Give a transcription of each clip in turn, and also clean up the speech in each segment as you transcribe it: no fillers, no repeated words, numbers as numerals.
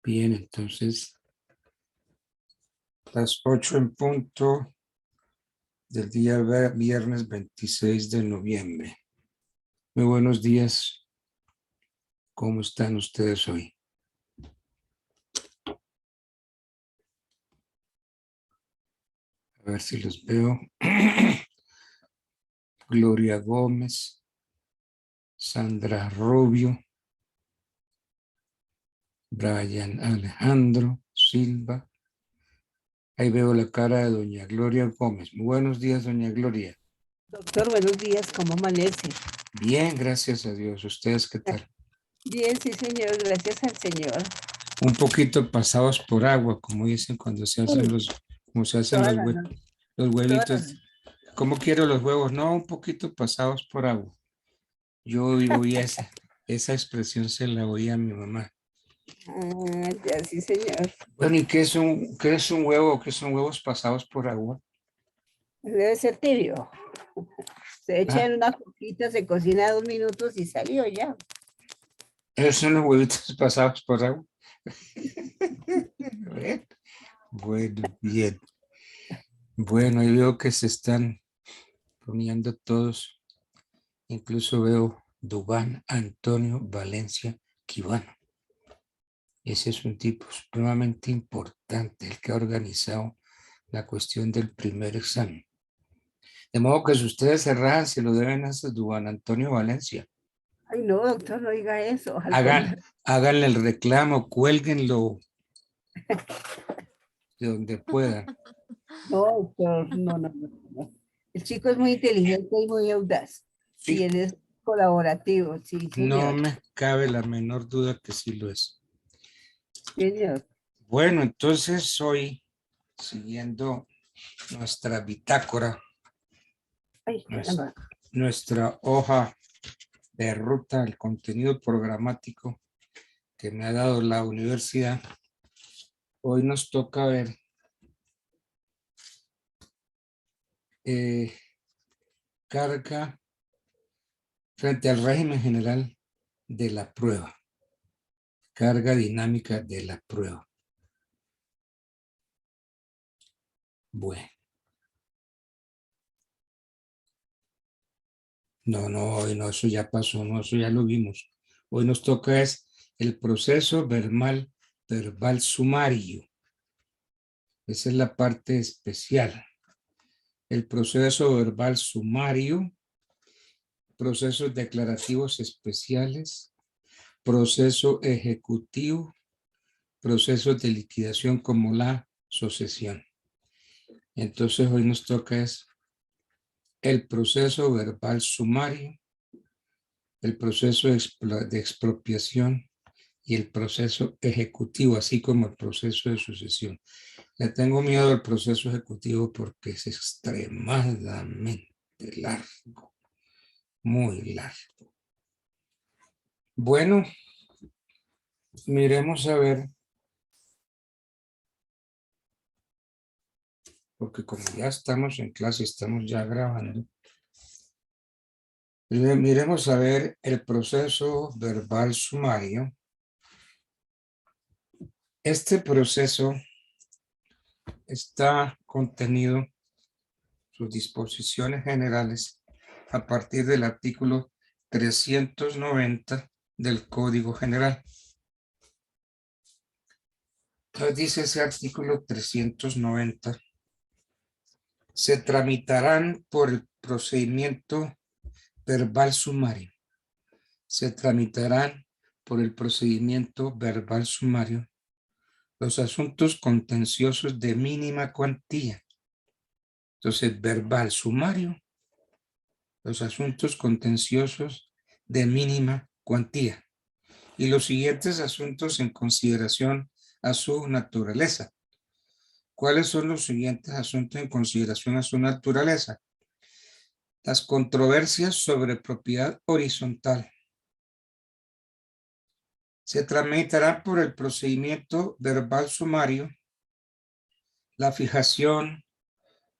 Bien, entonces, las 8 en punto del día viernes 26 de noviembre. Muy buenos días. ¿Cómo están ustedes hoy? A ver si los veo. Gloria Gómez, Sandra Rubio, Brian Alejandro Silva. Ahí veo la cara de doña Gloria Gómez. Muy buenos días, doña Gloria. Doctor, buenos días, ¿cómo amanece? Bien, gracias a Dios. ¿Ustedes qué tal? Bien, sí, señor, gracias al Señor. Un poquito pasados por agua, como dicen cuando se hacen los Toda la noche, los toda la huevitos. noche. ¿Cómo quiero los huevos? No, un poquito pasados por agua. Yo oí esa expresión, se la oí a mi mamá. Ah, ya, sí, señor. Bueno, ¿y qué es un huevo? ¿Qué son huevos pasados por agua? Debe ser tibio. Se echa Ah, en una coquita, se cocina 2 minutos y salió ya. esos son los huevitos pasados por agua. Bueno, bien. Bueno, ahí veo que se están poniendo todos. Incluso veo Dubán Antonio Valencia Quivano. Ese es un tipo supremamente importante, el que ha organizado la cuestión del primer examen. De modo que si ustedes se rajan, se lo deben a ese Dubán Antonio Valencia. Ay, no, doctor, no diga eso. Al Hagan, contrario. háganle el reclamo, cuélguenlo de donde puedan. No, doctor, no. El chico es muy inteligente y muy audaz. Y Sí, él es colaborativo, sí, no señor. me cabe la menor duda que sí lo es. Señor. Bueno, entonces hoy, siguiendo nuestra bitácora, Ay, caramba. nuestra hoja de ruta, el contenido programático que me ha dado la universidad, hoy nos toca ver carga frente al régimen general de la prueba, carga dinámica de la prueba. Bueno, hoy no, eso ya pasó, no, eso ya lo vimos. Hoy nos toca es el proceso verbal sumario. Esa es la parte especial. El proceso verbal sumario, procesos declarativos especiales, proceso ejecutivo, procesos de liquidación como la sucesión. Entonces hoy nos toca es el proceso verbal sumario, el proceso de expropiación y el proceso ejecutivo, así como el proceso de sucesión. Le tengo miedo al proceso ejecutivo porque es extremadamente largo, muy largo. Bueno, miremos a ver, porque como ya estamos en clase, estamos ya grabando, miremos a ver el proceso verbal sumario. Este proceso está contenido, sus disposiciones generales, a partir del artículo 390 del Código General. Entonces dice ese artículo 390, se tramitarán por el procedimiento verbal sumario. Se tramitarán por el procedimiento verbal sumario los asuntos contenciosos de mínima cuantía. Entonces, verbal sumario, los asuntos contenciosos de mínima cuantía. Y los siguientes asuntos en consideración a su naturaleza. ¿Cuáles son los siguientes asuntos en consideración a su naturaleza? Las controversias sobre propiedad horizontal. Se tramitará por el procedimiento verbal sumario la fijación,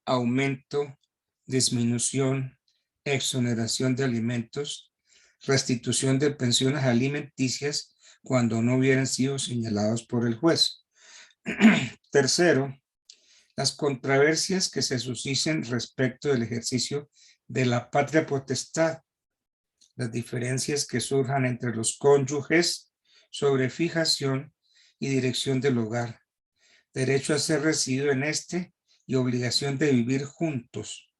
aumento, disminución, exoneración de alimentos, restitución de pensiones alimenticias cuando no hubieran sido señalados por el juez. Tercero, las controversias que se susciten respecto del ejercicio de la patria potestad, las diferencias que surjan entre los cónyuges sobre fijación y dirección del hogar, derecho a ser residido en este y obligación de vivir juntos,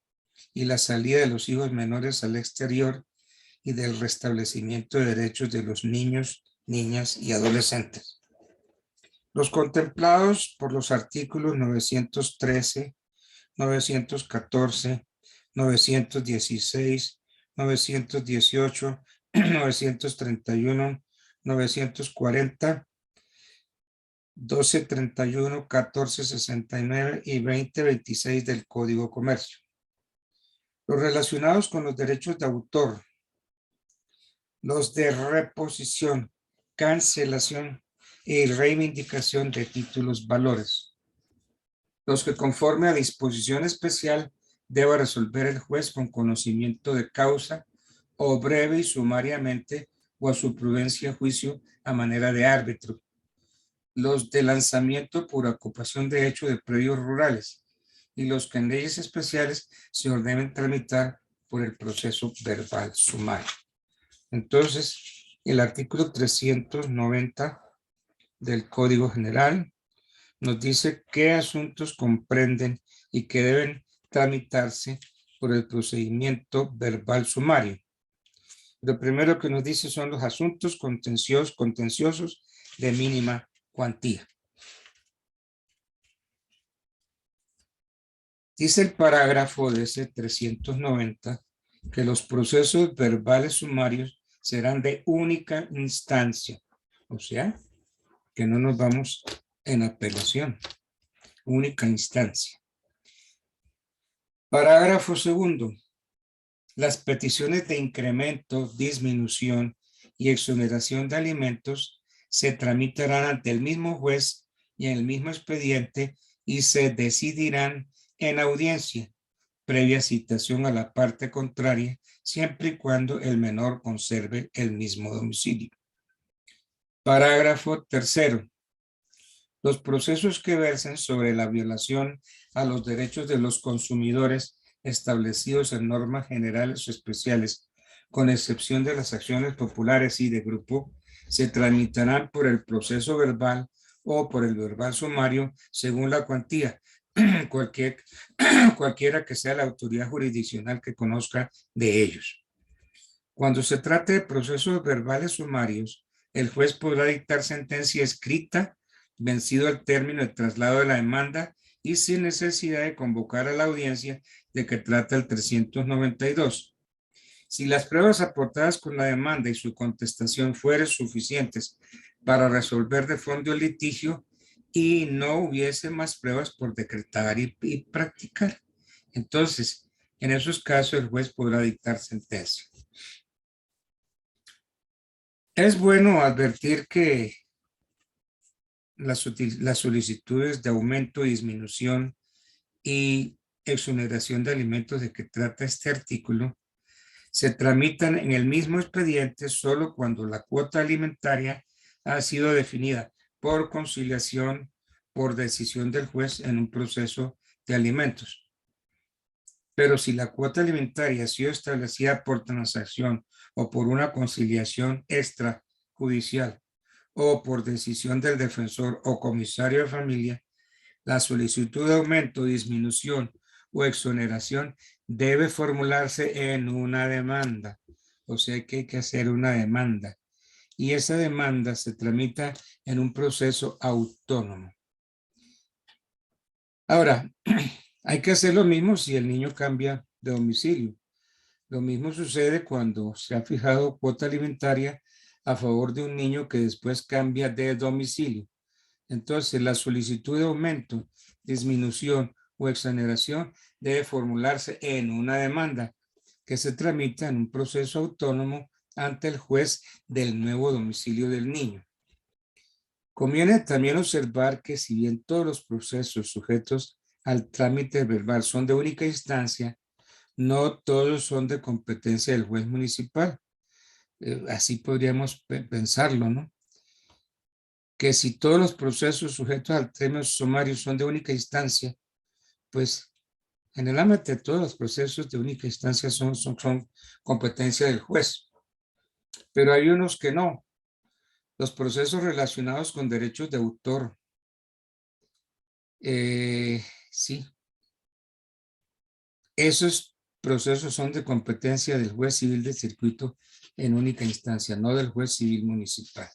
y la salida de los hijos menores al exterior y del restablecimiento de derechos de los niños, niñas y adolescentes. Los contemplados por los artículos 913, 914, 916, 918, 931, 940, 1231, 1469 y 2026 del Código Comercio. Los relacionados con los derechos de autor, los de reposición, cancelación y reivindicación de títulos valores. Los que conforme a disposición especial deba resolver el juez con conocimiento de causa o breve y sumariamente o a su prudencia juicio a manera de árbitro. Los de lanzamiento por ocupación de hecho de predios rurales y los que en leyes especiales se ordenen tramitar por el proceso verbal sumario. Entonces, el artículo 390 del Código General nos dice qué asuntos comprenden y que deben tramitarse por el procedimiento verbal sumario. Lo primero que nos dice son los asuntos contenciosos de mínima cuantía. Dice el parágrafo de ese 390 que los procesos verbales sumarios serán de única instancia, o sea, que no nos vamos en apelación, única instancia. Parágrafo segundo. Las peticiones de incremento, disminución y exoneración de alimentos se tramitarán ante el mismo juez y en el mismo expediente y se decidirán en audiencia, previa citación a la parte contraria, siempre y cuando el menor conserve el mismo domicilio. Parágrafo tercero. Los procesos que versen sobre la violación a los derechos de los consumidores establecidos en normas generales o especiales, con excepción de las acciones populares y de grupo, se tramitarán por el proceso verbal o por el verbal sumario según la cuantía, cualquiera que sea la autoridad jurisdiccional que conozca de ellos. Cuando se trate de procesos verbales sumarios, el juez podrá dictar sentencia escrita vencido el término de traslado de la demanda y sin necesidad de convocar a la audiencia de que trata el 392. Si las pruebas aportadas con la demanda y su contestación fueran suficientes para resolver de fondo el litigio y no hubiese más pruebas por decretar y practicar, entonces, en esos casos el juez podrá dictar sentencia. Es bueno advertir que las solicitudes de aumento, disminución y exoneración de alimentos de que trata este artículo se tramitan en el mismo expediente solo cuando la cuota alimentaria ha sido definida por conciliación por decisión del juez en un proceso de alimentos. Pero si la cuota alimentaria ha sido establecida por transacción o por una conciliación extrajudicial o por decisión del defensor o comisario de familia, la solicitud de aumento, disminución o exoneración debe formularse en una demanda. O sea que hay que hacer una demanda. Y esa demanda se tramita en un proceso autónomo. Ahora, hay que hacer lo mismo si el niño cambia de domicilio. Lo mismo sucede cuando se ha fijado cuota alimentaria a favor de un niño que después cambia de domicilio. Entonces, la solicitud de aumento, disminución o exoneración debe formularse en una demanda que se tramita en un proceso autónomo ante el juez del nuevo domicilio del niño. Conviene también observar que si bien todos los procesos sujetos al trámite verbal son de única instancia, no todos son de competencia del juez municipal. Así podríamos pensarlo, ¿no? que si todos los procesos sujetos al término sumario son de única instancia, pues generalmente todos los procesos de única instancia son competencia del juez, pero hay unos que no. Los procesos relacionados con derechos de autor, sí, esos procesos son de competencia del juez civil de circuito en única instancia, no del juez civil municipal.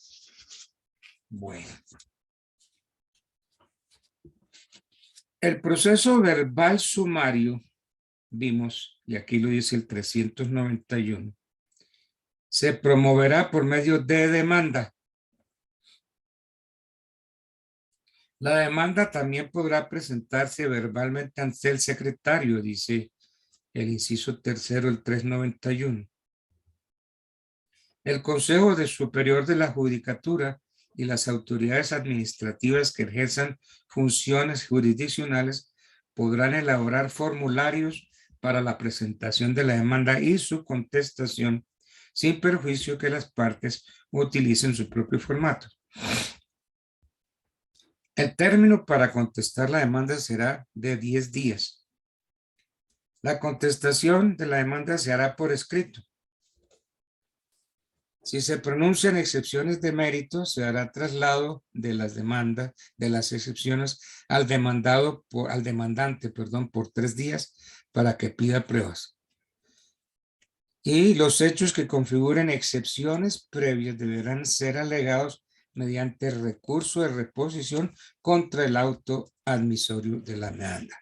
Bueno. El proceso verbal sumario, vimos, y aquí lo dice el 391, se promoverá por medio de demanda. La demanda también podrá presentarse verbalmente ante el secretario, dice el inciso tercero, el 391. El Consejo Superior de la Judicatura y las autoridades administrativas que ejerzan funciones jurisdiccionales podrán elaborar formularios para la presentación de la demanda y su contestación, sin perjuicio que las partes utilicen su propio formato. El término para contestar la demanda será de 10 días. La contestación de la demanda se hará por escrito. Si se pronuncian excepciones de mérito, se hará traslado de las demandas, de las excepciones al demandante, por 3 días para que pida pruebas. Y los hechos que configuren excepciones previas deberán ser alegados mediante recurso de reposición contra el auto admisorio de la demanda.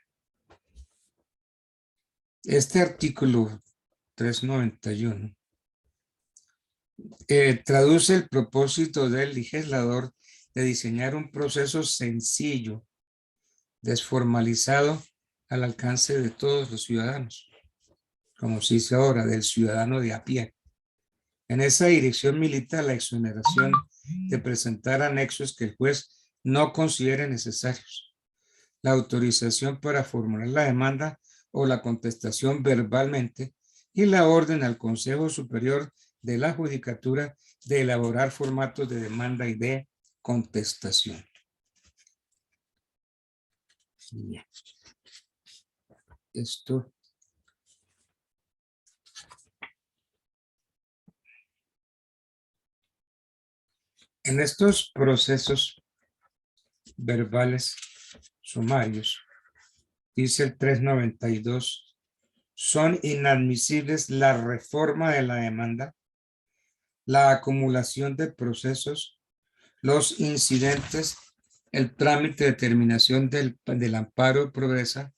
Este artículo 391 traduce el propósito del legislador de diseñar un proceso sencillo, desformalizado, al alcance de todos los ciudadanos, como se dice ahora, del ciudadano de a pie. En esa dirección milita la exoneración de presentar anexos que el juez no considere necesarios, la autorización para formular la demanda o la contestación verbalmente y la orden al Consejo Superior de la Judicatura de elaborar formatos de demanda y de contestación. Bien. Esto. En estos procesos verbales sumarios, dice el 392, son inadmisibles la reforma de la demanda, la acumulación de procesos, los incidentes, el trámite de terminación del amparo de pobreza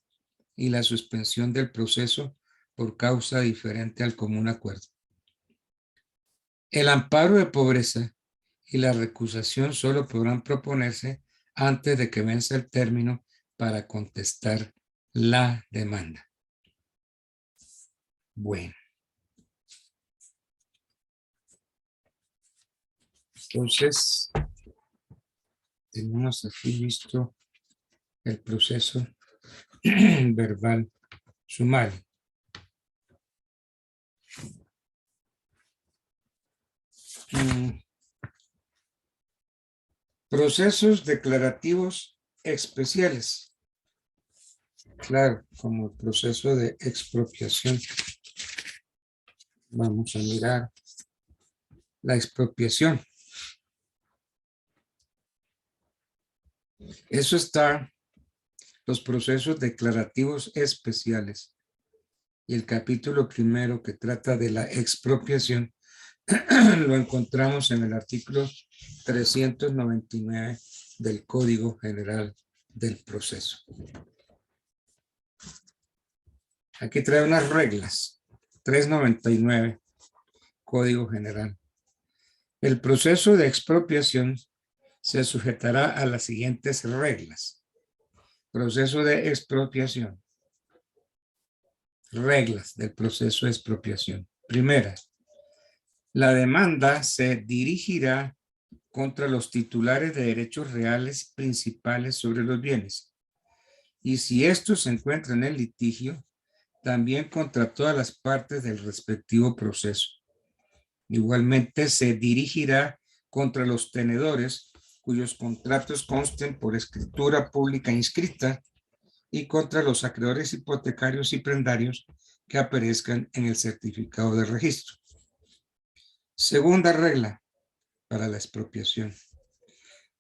y la suspensión del proceso por causa diferente al común acuerdo. El amparo de pobreza y la recusación solo podrán proponerse antes de que venza el término para contestar la demanda. Bueno. Entonces, tenemos aquí listo el proceso verbal sumario. Procesos declarativos especiales. Claro, como el proceso de expropiación. Vamos a mirar la expropiación. Eso está, los procesos declarativos especiales. Y el capítulo primero que trata de la expropiación lo encontramos en el artículo 399 del Código General del Proceso. Aquí trae unas reglas. 399, Código General. El proceso de expropiación se sujetará a las siguientes reglas. Proceso de expropiación. Reglas del proceso de expropiación. Primera, la demanda se dirigirá contra los titulares de derechos reales principales sobre los bienes. Y si estos se encuentran en litigio, también contra todas las partes del respectivo proceso. Igualmente se dirigirá contra los tenedores cuyos contratos consten por escritura pública inscrita y contra los acreedores hipotecarios y prendarios que aparezcan en el certificado de registro. Segunda regla para la expropiación.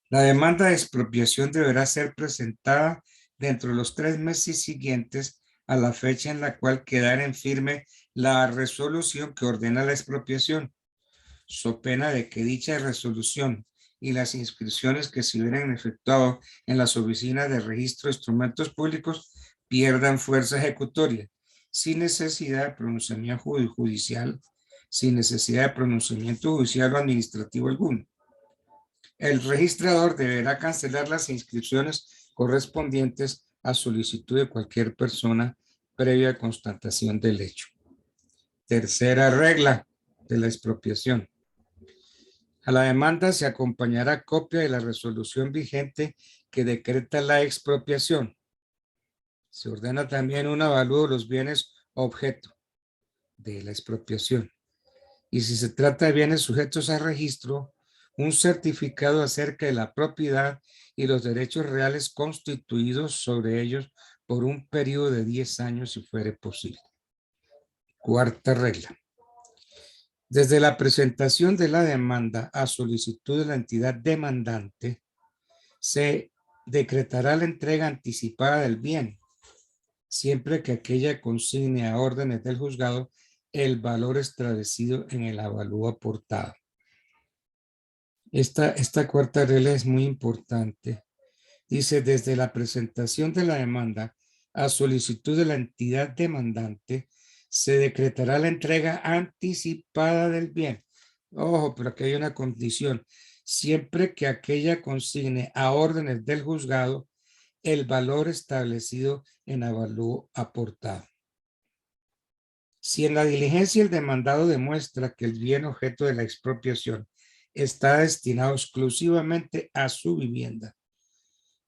La demanda de expropiación deberá ser presentada dentro de los 3 meses siguientes a la fecha en la cual quedara en firme la resolución que ordena la expropiación, so pena de que dicha resolución y las inscripciones que se hubieran efectuado en las oficinas de registro de instrumentos públicos pierdan fuerza ejecutoria, sin necesidad de pronunciamiento judicial, sin necesidad de pronunciamiento judicial o administrativo alguno. El registrador deberá cancelar las inscripciones correspondientes a solicitud de cualquier persona previa constatación del hecho. Tercera regla de la expropiación. A la demanda se acompañará copia de la resolución vigente que decreta la expropiación. Se ordena también un avalúo de los bienes objeto de la expropiación. Y si se trata de bienes sujetos a registro, un certificado acerca de la propiedad y los derechos reales constituidos sobre ellos por un periodo de 10 años si fuere posible. Cuarta regla. Desde la presentación de la demanda a solicitud de la entidad demandante, se decretará la entrega anticipada del bien, siempre que aquella consigne a órdenes del juzgado el valor establecido en el avalúo aportado. Esta cuarta regla es muy importante. Dice, desde la presentación de la demanda a solicitud de la entidad demandante, se decretará la entrega anticipada del bien. Ojo, pero aquí hay una condición. Siempre que aquella consigne a órdenes del juzgado el valor establecido en avalúo aportado. Si en la diligencia el demandado demuestra que el bien objeto de la expropiación está destinado exclusivamente a su vivienda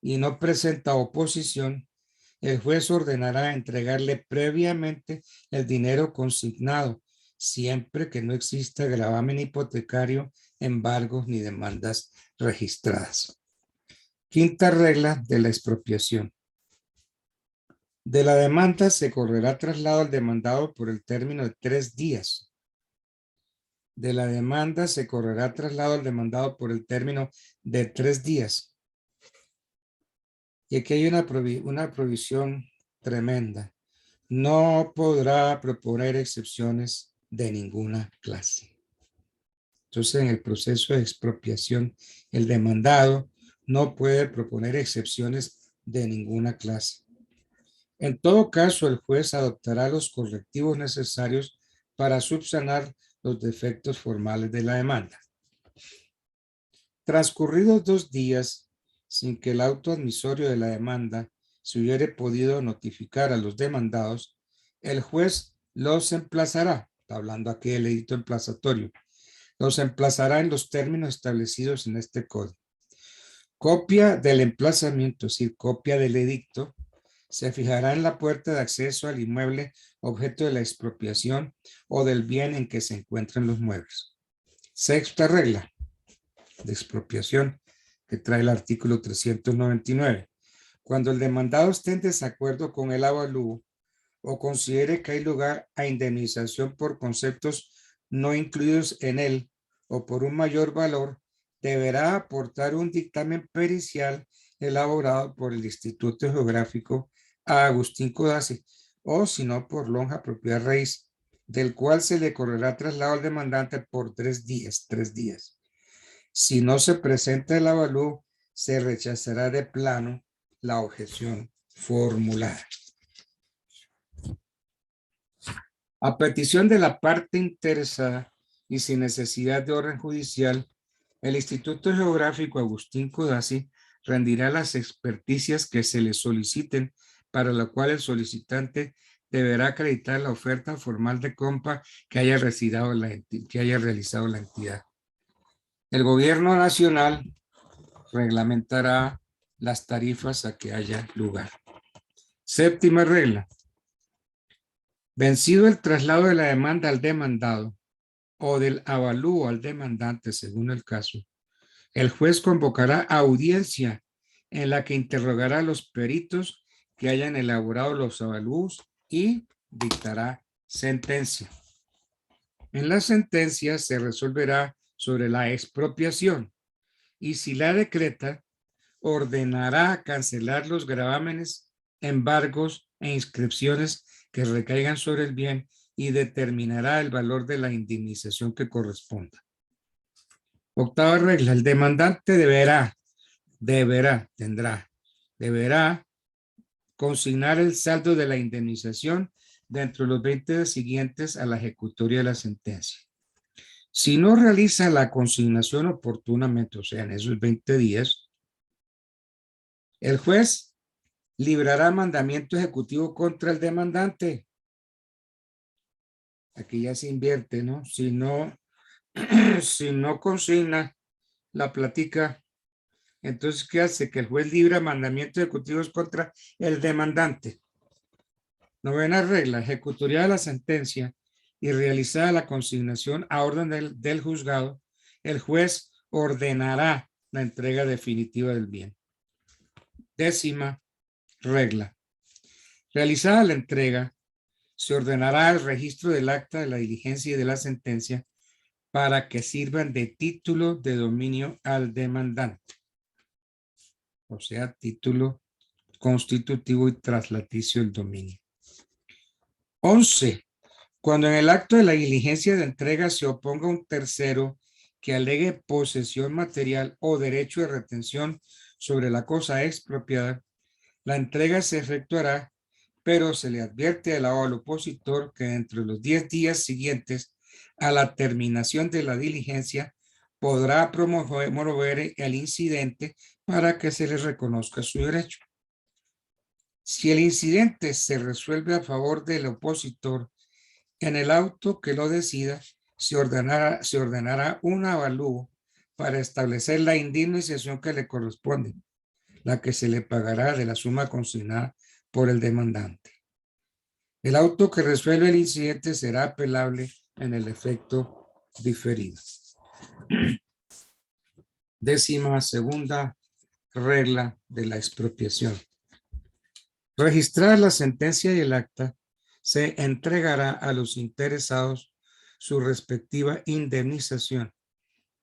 y no presenta oposición, el juez ordenará entregarle previamente el dinero consignado, siempre que no exista gravamen hipotecario, embargos ni demandas registradas. Quinta regla de la expropiación. De la demanda se correrá traslado al demandado por el término de 3 días. De la demanda se correrá traslado al demandado por el término de 3 días. Y aquí hay una provisión tremenda. No podrá proponer excepciones de ninguna clase. Entonces, en el proceso de expropiación, el demandado no puede proponer excepciones de ninguna clase. En todo caso, el juez adoptará los correctivos necesarios para subsanar los defectos formales de la demanda. Transcurridos 2 días sin que el auto admisorio de la demanda se hubiere podido notificar a los demandados, el juez los emplazará, está hablando aquí del edicto emplazatorio, los emplazará en los términos establecidos en este código. Copia del emplazamiento, es decir, copia del edicto, se fijará en la puerta de acceso al inmueble objeto de la expropiación o del bien en que se encuentran los muebles. Sexta regla de expropiación que trae el artículo 399. Cuando el demandado esté en desacuerdo con el avalúo o considere que hay lugar a indemnización por conceptos no incluidos en él o por un mayor valor, deberá aportar un dictamen pericial elaborado por el Instituto Geográfico a Agustín Codazzi, o si no por lonja propiedad raíz, del cual se le correrá traslado al demandante por 3 días. Si no se presenta el avalúo, se rechazará de plano la objeción formulada. A petición de la parte interesada y sin necesidad de orden judicial, el Instituto Geográfico Agustín Codazzi rendirá las experticias que se le soliciten, para lo cual el solicitante deberá acreditar la oferta formal de compra que haya realizado la entidad. El gobierno nacional reglamentará las tarifas a que haya lugar. Séptima regla. Vencido el traslado de la demanda al demandado o del avalúo al demandante, según el caso, El juez convocará audiencia en la que interrogará a los peritos que hayan elaborado los avalúos y dictará sentencia. En la sentencia se resolverá sobre la expropiación y si la decreta, ordenará cancelar los gravámenes, embargos e inscripciones que recaigan sobre el bien y determinará el valor de la indemnización que corresponda. Octava regla, el demandante deberá consignar el saldo de la indemnización dentro de los 20 días siguientes a la ejecutoria de la sentencia. Si no realiza la consignación oportunamente, o sea, en esos 20 días, el juez librará mandamiento ejecutivo contra el demandante. Aquí ya se invierte, ¿no? Si no consigna la plática, entonces, ¿qué hace? Que el juez libra mandamientos ejecutivos contra el demandante. Novena regla, ejecutoria de la sentencia y realizada la consignación a orden del juzgado, el juez ordenará la entrega definitiva del bien. Décima regla, realizada la entrega, se ordenará el registro del acta de la diligencia y de la sentencia para que sirvan de título de dominio al demandante. O sea, título constitutivo y traslaticio del dominio. 11. Cuando en el acto de la diligencia de entrega se oponga un tercero que alegue posesión material o derecho de retención sobre la cosa expropiada, la entrega se efectuará, pero se le advierte al opositor que entre los 10 días siguientes a la terminación de la diligencia podrá promover el incidente para que se le reconozca su derecho. Si el incidente se resuelve a favor del opositor, en el auto que lo decida, se ordenará un avalúo para establecer la indemnización que le corresponde, la que se le pagará de la suma consignada por el demandante. El auto que resuelve el incidente será apelable en el efecto diferido. 12ª regla de la expropiación. Registrada la sentencia y el acta, se entregará a los interesados su respectiva indemnización,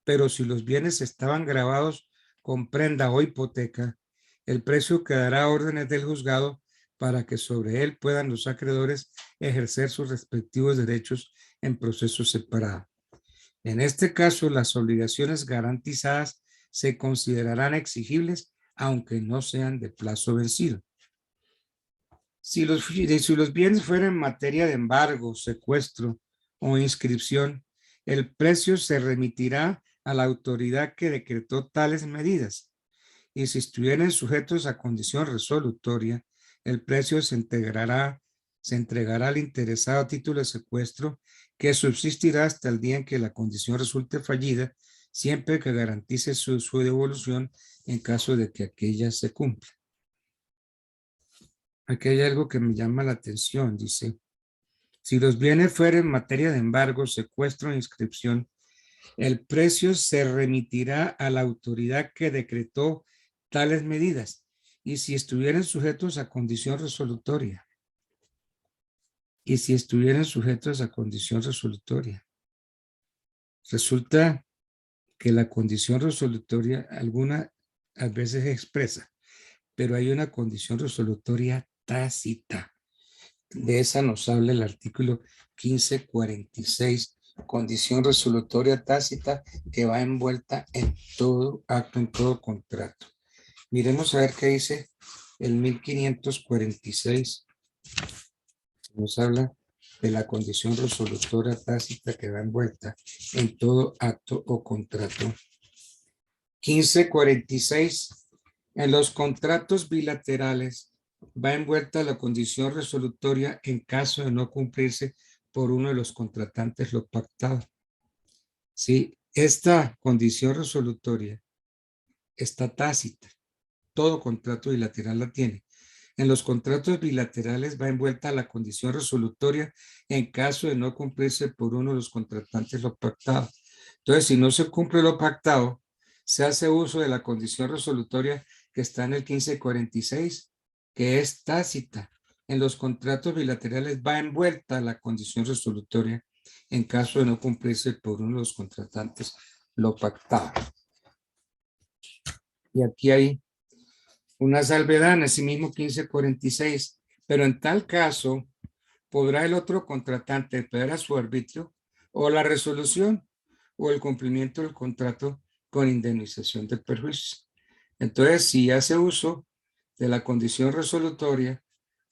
pero si los bienes estaban grabados con prenda o hipoteca, el precio quedará a órdenes del juzgado para que sobre él puedan los acreedores ejercer sus respectivos derechos en proceso separado. En este caso, las obligaciones garantizadas se considerarán exigibles, aunque no sean de plazo vencido. Si los bienes fueran en materia de embargo, secuestro o inscripción, el precio se remitirá a la autoridad que decretó tales medidas. Y si estuvieran sujetos a condición resolutoria, el precio se entregará al interesado a título de secuestro, que subsistirá hasta el día en que la condición resulte fallida, siempre que garantice su devolución en caso de que aquella se cumpla. Aquí hay algo que me llama la atención, dice, si los bienes fueran en materia de embargo, secuestro e inscripción, el precio se remitirá a la autoridad que decretó tales medidas y si estuvieran sujetos a condición resolutoria. Resulta que la condición resolutoria algunas veces expresa, pero hay una condición resolutoria tácita. De esa nos habla el artículo 1546, condición resolutoria tácita que va envuelta en todo acto, en todo contrato. Miremos a ver qué dice el 1546. Nos habla de la condición resolutoria tácita que va envuelta en todo acto o contrato. 1546. En los contratos bilaterales va envuelta la condición resolutoria en caso de no cumplirse por uno de los contratantes lo pactado. Sí, esta condición resolutoria está tácita. Todo contrato bilateral la tiene. En los contratos bilaterales va envuelta la condición resolutoria en caso de no cumplirse por uno de los contratantes lo pactado. Entonces, si no se cumple lo pactado, se hace uso de la condición resolutoria que está en el 1546, que es tácita. En los contratos bilaterales va envuelta la condición resolutoria en caso de no cumplirse por uno de los contratantes lo pactado. Y aquí hay una salvedad en ese mismo 1546, pero en tal caso podrá el otro contratante pedir a su arbitrio o la resolución o el cumplimiento del contrato con indemnización de perjuicios. Entonces, si hace uso de la condición resolutoria,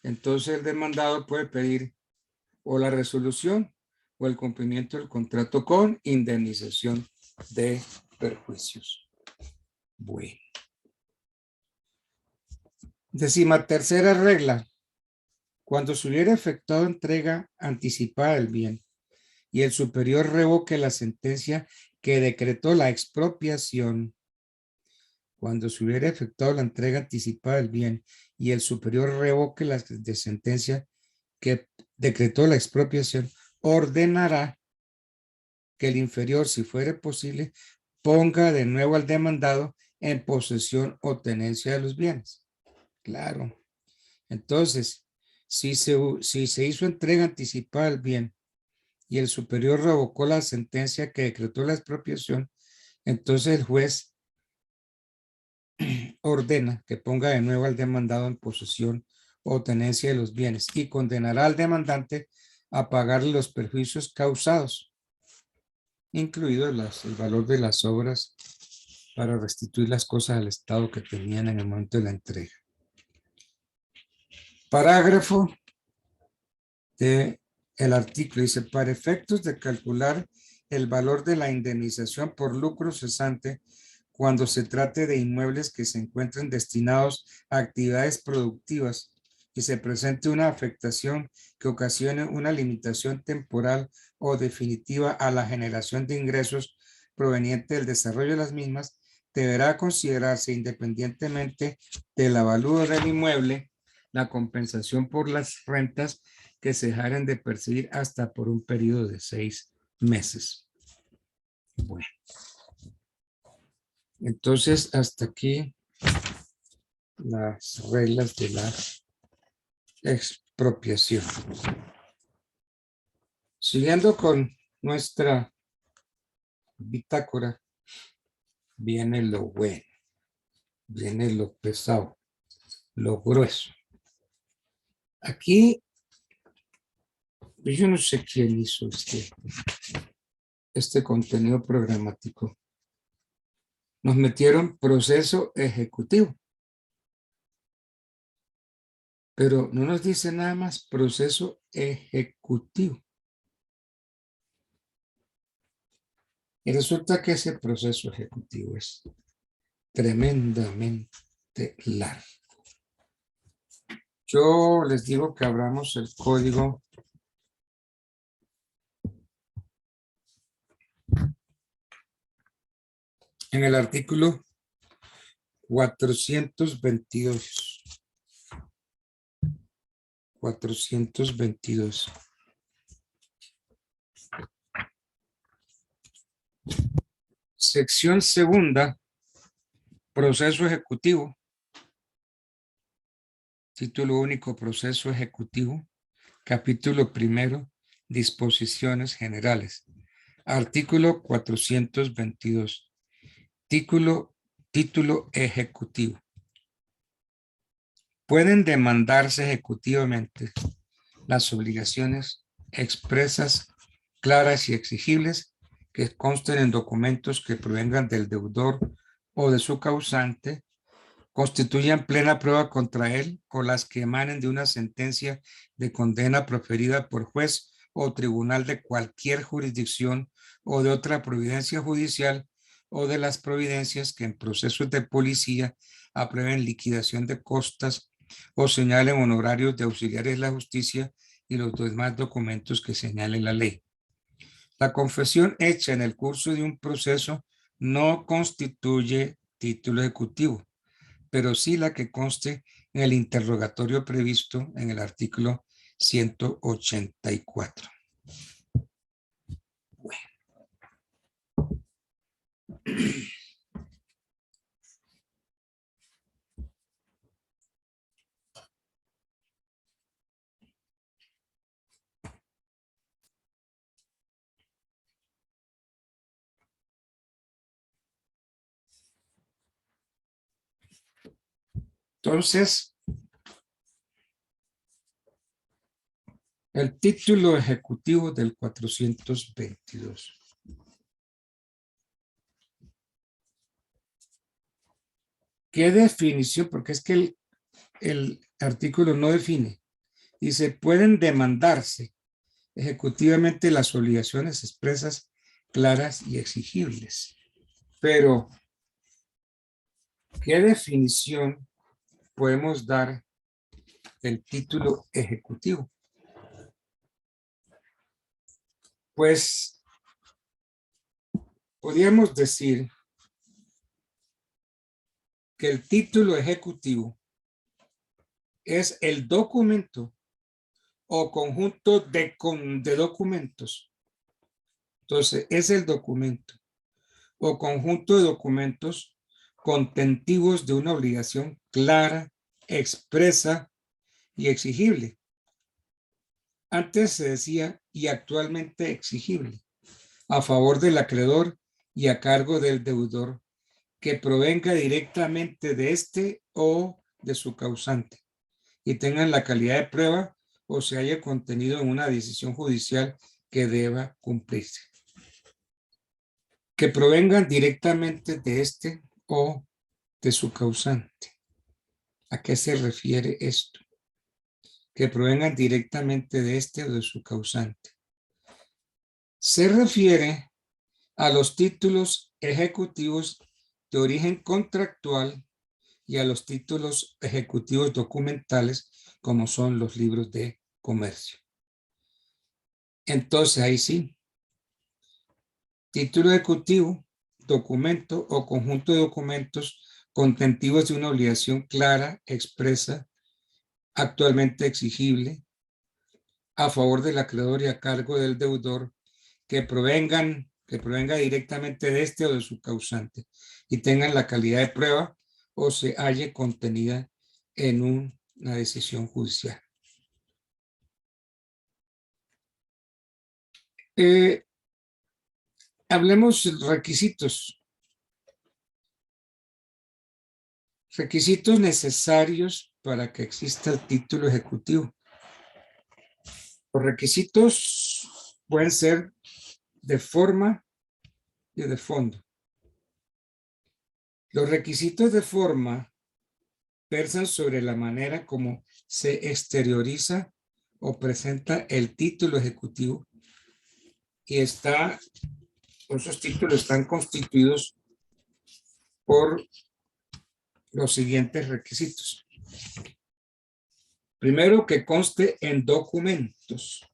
entonces el demandado puede pedir o la resolución o el cumplimiento del contrato con indemnización de perjuicios. Bueno. 13ª regla. Cuando se hubiera efectuado entrega anticipada del bien y el superior revoque la sentencia que decretó la expropiación, cuando se hubiera efectuado la entrega anticipada del bien y el superior revoque la sentencia que decretó la expropiación, ordenará que el inferior, si fuere posible, ponga de nuevo al demandado en posesión o tenencia de los bienes. Claro. Entonces, si se hizo entrega anticipada del bien y el superior revocó la sentencia que decretó la expropiación, entonces el juez ordena que ponga de nuevo al demandado en posesión o tenencia de los bienes y condenará al demandante a pagarle los perjuicios causados, incluido el valor de las obras para restituir las cosas al estado que tenían en el momento de la entrega. Parágrafo del artículo dice: para efectos de calcular el valor de la indemnización por lucro cesante cuando se trate de inmuebles que se encuentren destinados a actividades productivas y se presente una afectación que ocasione una limitación temporal o definitiva a la generación de ingresos proveniente del desarrollo de las mismas, deberá considerarse independientemente del avalúo del inmueble la compensación por las rentas que se dejaren de percibir hasta por un periodo de 6 meses. Bueno. Entonces, hasta aquí las reglas de la expropiación. Siguiendo con nuestra bitácora, viene lo bueno, viene lo pesado, lo grueso. Aquí, yo no sé quién hizo este contenido programático. Nos metieron proceso ejecutivo. Pero no nos dice nada más proceso ejecutivo. Y resulta que ese proceso ejecutivo es tremendamente largo. Yo les digo que abramos el código en el artículo 422. 422. Sección segunda, proceso ejecutivo. Título único, proceso ejecutivo. Capítulo primero, disposiciones generales. Artículo 422. Título ejecutivo. Pueden demandarse ejecutivamente las obligaciones expresas, claras y exigibles que consten en documentos que provengan del deudor o de su causante, constituyan plena prueba contra él o las que emanen de una sentencia de condena proferida por juez o tribunal de cualquier jurisdicción o de otra providencia judicial o de las providencias que en procesos de policía aprueben liquidación de costas o señalen honorarios de auxiliares de la justicia y los demás documentos que señale la ley. La confesión hecha en el curso de un proceso no constituye título ejecutivo, pero sí la que conste en el interrogatorio previsto en el artículo 184. Bueno. Entonces, el título ejecutivo del 422. ¿Qué definición? Porque es que el artículo no define. Dice, pueden demandarse ejecutivamente las obligaciones expresas, claras y exigibles. Pero, ¿qué definición podemos dar del título ejecutivo? Pues, podríamos decir que el título ejecutivo es el documento o conjunto de documentos. Entonces, es el documento o conjunto de documentos contentivos de una obligación clara, expresa y exigible. Antes se decía y actualmente exigible, a favor del acreedor y a cargo del deudor, que provenga directamente de este o de su causante y tengan la calidad de prueba o se haya contenido en una decisión judicial que deba cumplirse. Que provengan directamente de este o de su causante. ¿A qué se refiere esto? Que provengan directamente de este o de su causante. Se refiere a los títulos ejecutivos de origen contractual y a los títulos ejecutivos documentales, como son los libros de comercio. Entonces, ahí sí, título ejecutivo, documento o conjunto de documentos contentivos de una obligación clara, expresa, actualmente exigible, a favor del acreedor y a cargo del deudor, que provenga directamente de este o de su causante y tengan la calidad de prueba o se halle contenida en una decisión judicial. Hablemos de requisitos. Requisitos necesarios para que exista el título ejecutivo. Los requisitos pueden ser de forma y de fondo. Los requisitos de forma versan sobre la manera como se exterioriza o presenta el título ejecutivo y esos títulos están constituidos por los siguientes requisitos. Primero, que conste en documentos.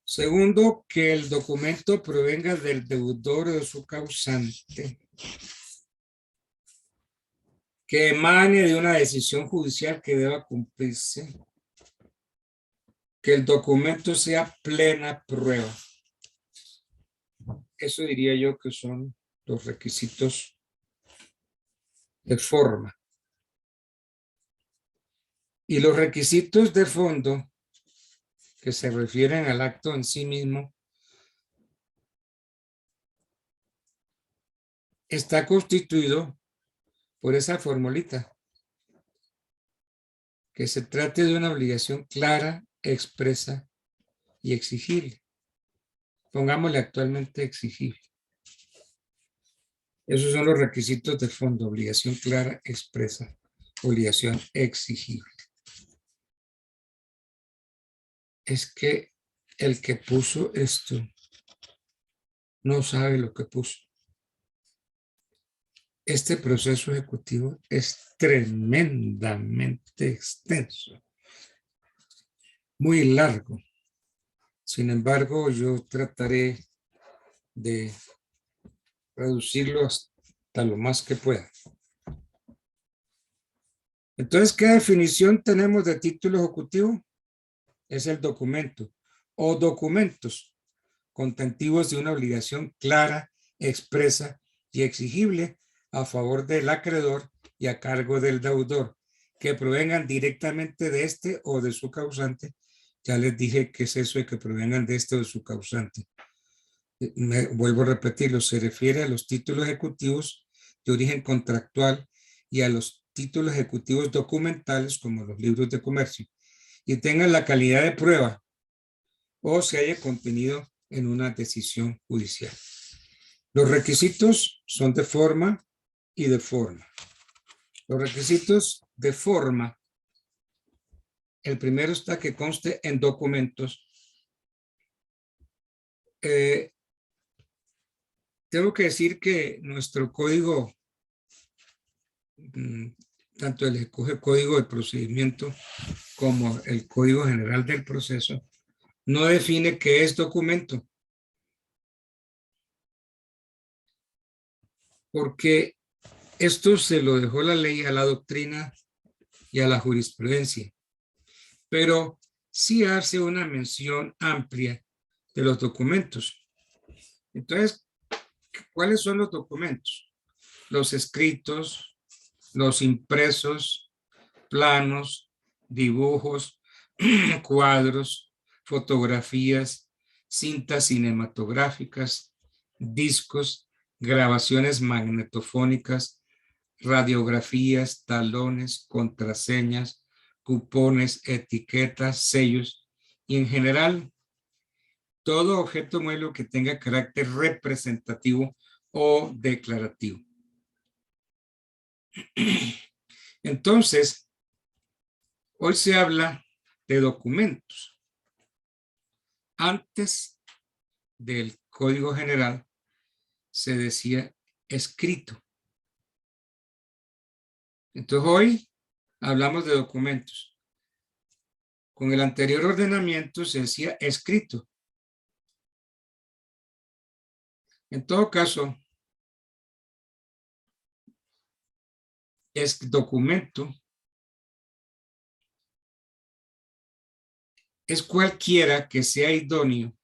Segundo, que el documento provenga del deudor o de su causante, que emane de una decisión judicial que deba cumplirse, que el documento sea plena prueba. Eso diría yo que son los requisitos de forma. Y los requisitos de fondo, que se refieren al acto en sí mismo, está constituido por esa formulita, que se trate de una obligación clara, expresa y exigible. Pongámosle actualmente exigible. Esos son los requisitos de fondo: obligación clara, expresa, obligación exigible. Es que el que puso esto no sabe lo que puso. Este proceso ejecutivo es tremendamente extenso, muy largo. Sin embargo, yo trataré de reducirlo hasta lo más que pueda. Entonces, ¿qué definición tenemos de título ejecutivo? Es el documento o documentos contentivos de una obligación clara, expresa y exigible a favor del acreedor y a cargo del deudor, que provengan directamente de este o de su causante. Ya les dije qué es eso de que provengan de este o de su causante. Vuelvo a repetirlo, se refiere a los títulos ejecutivos de origen contractual y a los títulos ejecutivos documentales como los libros de comercio y tengan la calidad de prueba o se haya contenido en una decisión judicial. Los requisitos son de forma y de forma. Los requisitos de forma, el primero está que conste en documentos. Tengo que decir que nuestro código, tanto el código de procedimiento como el código general del proceso, no define qué es documento. Porque esto se lo dejó la ley a la doctrina y a la jurisprudencia. Pero sí hace una mención amplia de los documentos. Entonces, ¿cuáles son los documentos? Los escritos, los impresos, planos, dibujos, cuadros, fotografías, cintas cinematográficas, discos, grabaciones magnetofónicas, radiografías, talones, contraseñas, cupones, etiquetas, sellos y en general todo objeto mueble que tenga carácter representativo o declarativo. Entonces, hoy se habla de documentos. Antes del Código General se decía escrito. Entonces hoy hablamos de documentos. Con el anterior ordenamiento se decía escrito. En todo caso, es documento. Es cualquiera que sea idóneo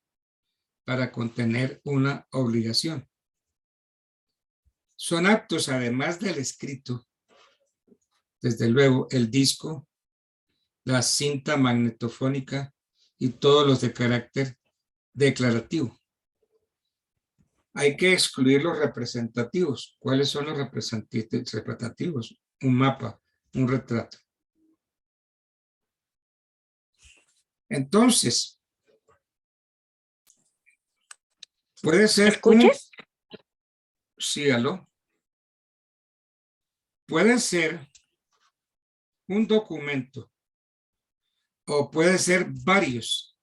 para contener una obligación. Son actos, además del escrito, desde luego, el disco, la cinta magnetofónica y todos los de carácter declarativo. Hay que excluir los representativos. ¿Cuáles son los representativos? Un mapa, un retrato. Entonces, puede ser ¿Escuchas? Sí, aló. Puede ser un documento o puede ser varios.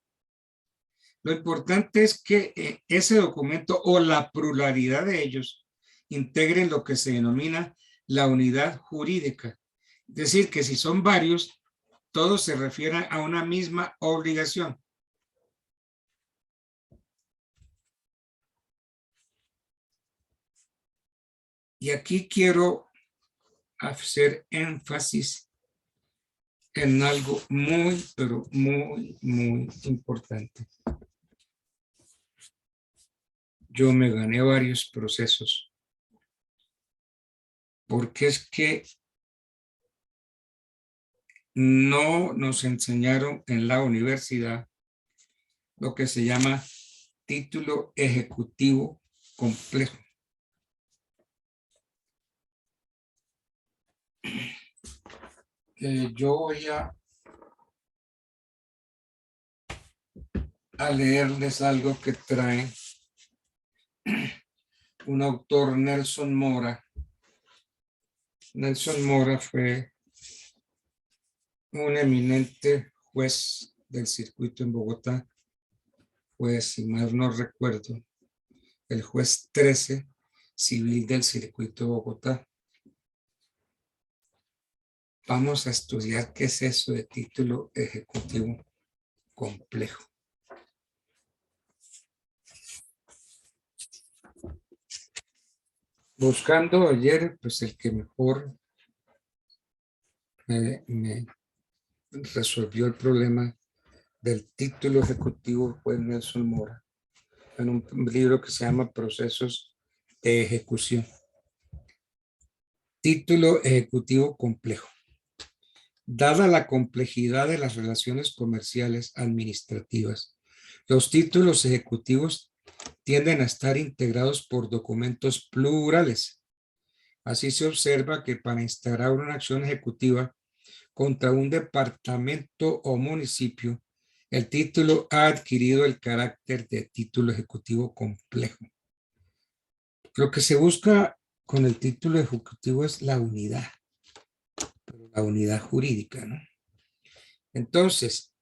Lo importante es que ese documento o la pluralidad de ellos integren lo que se denomina la unidad jurídica. Es decir, que si son varios, todos se refieren a una misma obligación. Y aquí quiero hacer énfasis en algo muy, pero muy, muy importante. Yo me gané varios procesos porque es que no nos enseñaron en la universidad lo que se llama título ejecutivo complejo. Yo voy a leerles algo que trae un autor, Nelson Mora. Nelson Mora fue un eminente juez del circuito en Bogotá, pues si mal no recuerdo, el juez 13 civil del circuito de Bogotá. Vamos a estudiar qué es eso de título ejecutivo complejo. Buscando ayer, pues el que mejor me resolvió el problema del título ejecutivo fue Nelson Mora, en un libro que se llama Procesos de Ejecución. Título ejecutivo complejo. Dada la complejidad de las relaciones comerciales administrativas, los títulos ejecutivos tienden a estar integrados por documentos plurales Así se observa que para instaurar una acción ejecutiva contra un departamento o municipio, el título ha adquirido el carácter de título ejecutivo complejo. Lo que se busca con el título ejecutivo es la unidad, pero la unidad jurídica, ¿no? Entonces,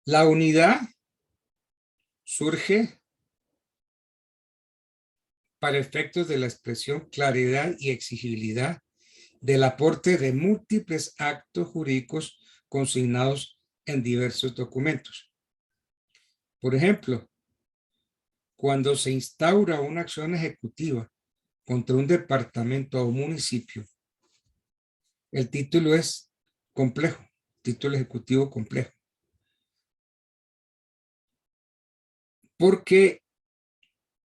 la unidad surge para efectos de la expresión claridad y exigibilidad del aporte de múltiples actos jurídicos consignados en diversos documentos. Por ejemplo, cuando se instaura una acción ejecutiva contra un departamento o municipio, el título es complejo, título ejecutivo complejo. Porque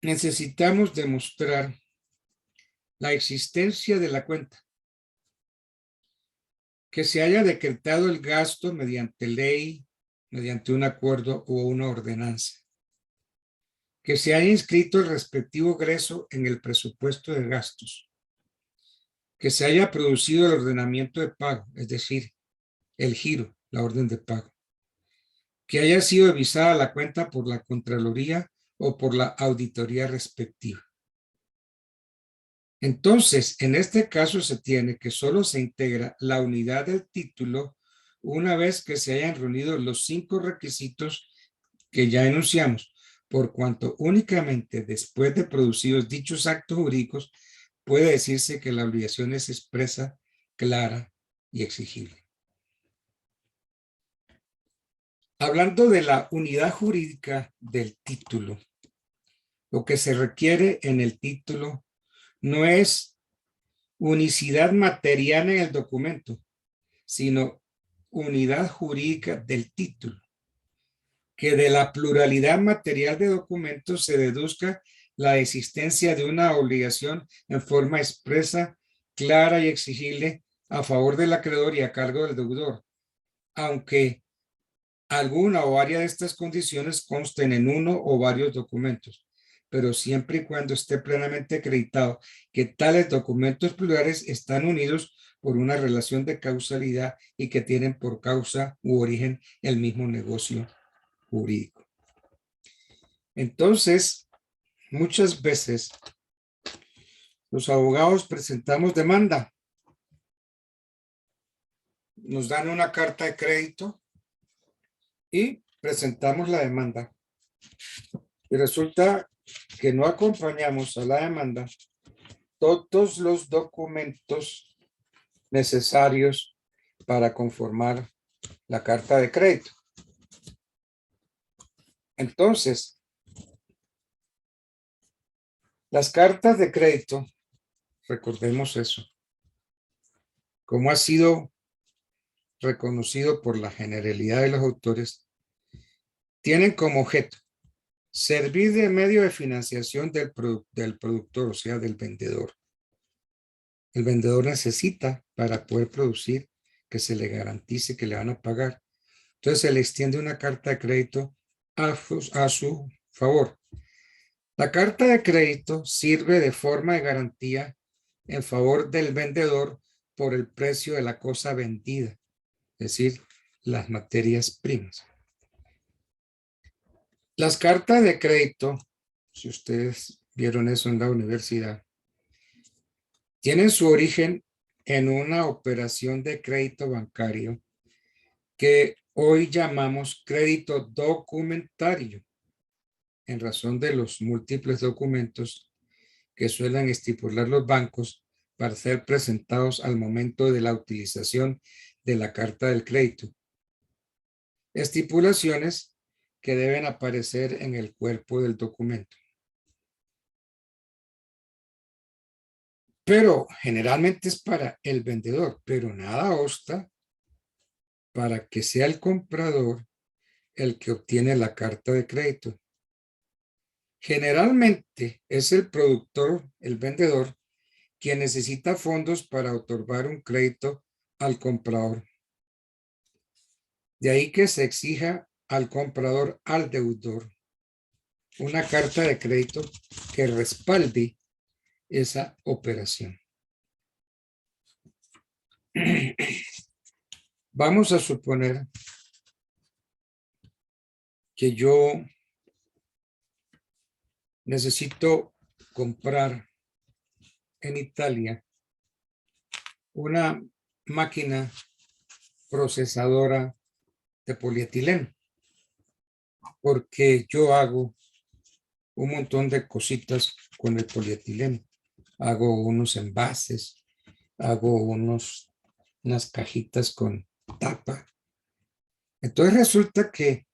necesitamos demostrar la existencia de la cuenta, que se haya decretado el gasto mediante ley, mediante un acuerdo o una ordenanza, que se haya inscrito el respectivo egreso en el presupuesto de gastos, que se haya producido el ordenamiento de pago, es decir, el giro, la orden de pago, que haya sido revisada la cuenta por la Contraloría o por la auditoría respectiva. Entonces, en este caso se tiene que solo se integra la unidad del título una vez que se hayan reunido los 5 requisitos que ya enunciamos, por cuanto únicamente después de producidos dichos actos jurídicos puede decirse que la obligación es expresa, clara y exigible. Hablando de la unidad jurídica del título, lo que se requiere en el título no es unicidad material en el documento, sino unidad jurídica del título. Que de la pluralidad material de documentos se deduzca la existencia de una obligación en forma expresa, clara y exigible a favor del acreedor y a cargo del deudor, aunque alguna o varias de estas condiciones consten en uno o varios documentos, pero siempre y cuando esté plenamente acreditado que tales documentos plurales están unidos por una relación de causalidad y que tienen por causa u origen el mismo negocio jurídico. Entonces, muchas veces los abogados presentamos demanda. Nos dan una carta de crédito y presentamos la demanda. Y resulta que no acompañamos a la demanda todos los documentos necesarios para conformar la carta de crédito. Entonces, las cartas de crédito, recordemos eso, como ha sido reconocido por la generalidad de los autores, tienen como objeto servir de medio de financiación del productor, o sea, del vendedor. El vendedor necesita para poder producir que se le garantice que le van a pagar. Entonces se le extiende una carta de crédito a su favor. La carta de crédito sirve de forma de garantía en favor del vendedor por el precio de la cosa vendida, es decir, las materias primas. Las cartas de crédito, si ustedes vieron eso en la universidad, tienen su origen en una operación de crédito bancario que hoy llamamos crédito documentario, en razón de los múltiples documentos que suelen estipular los bancos para ser presentados al momento de la utilización de la carta del crédito. Estipulaciones que deben aparecer en el cuerpo del documento. Pero generalmente es para el vendedor, pero nada obsta para que sea el comprador el que obtiene la carta de crédito. Generalmente es el productor, el vendedor, quien necesita fondos para otorgar un crédito al comprador. De ahí que se exija al comprador, al deudor, una carta de crédito que respalde esa operación. Vamos a suponer que yo necesito comprar en Italia una máquina procesadora de polietileno, porque yo hago un montón de cositas con el polietileno. Hago unos envases, hago unas cajitas con tapa. Entonces resulta que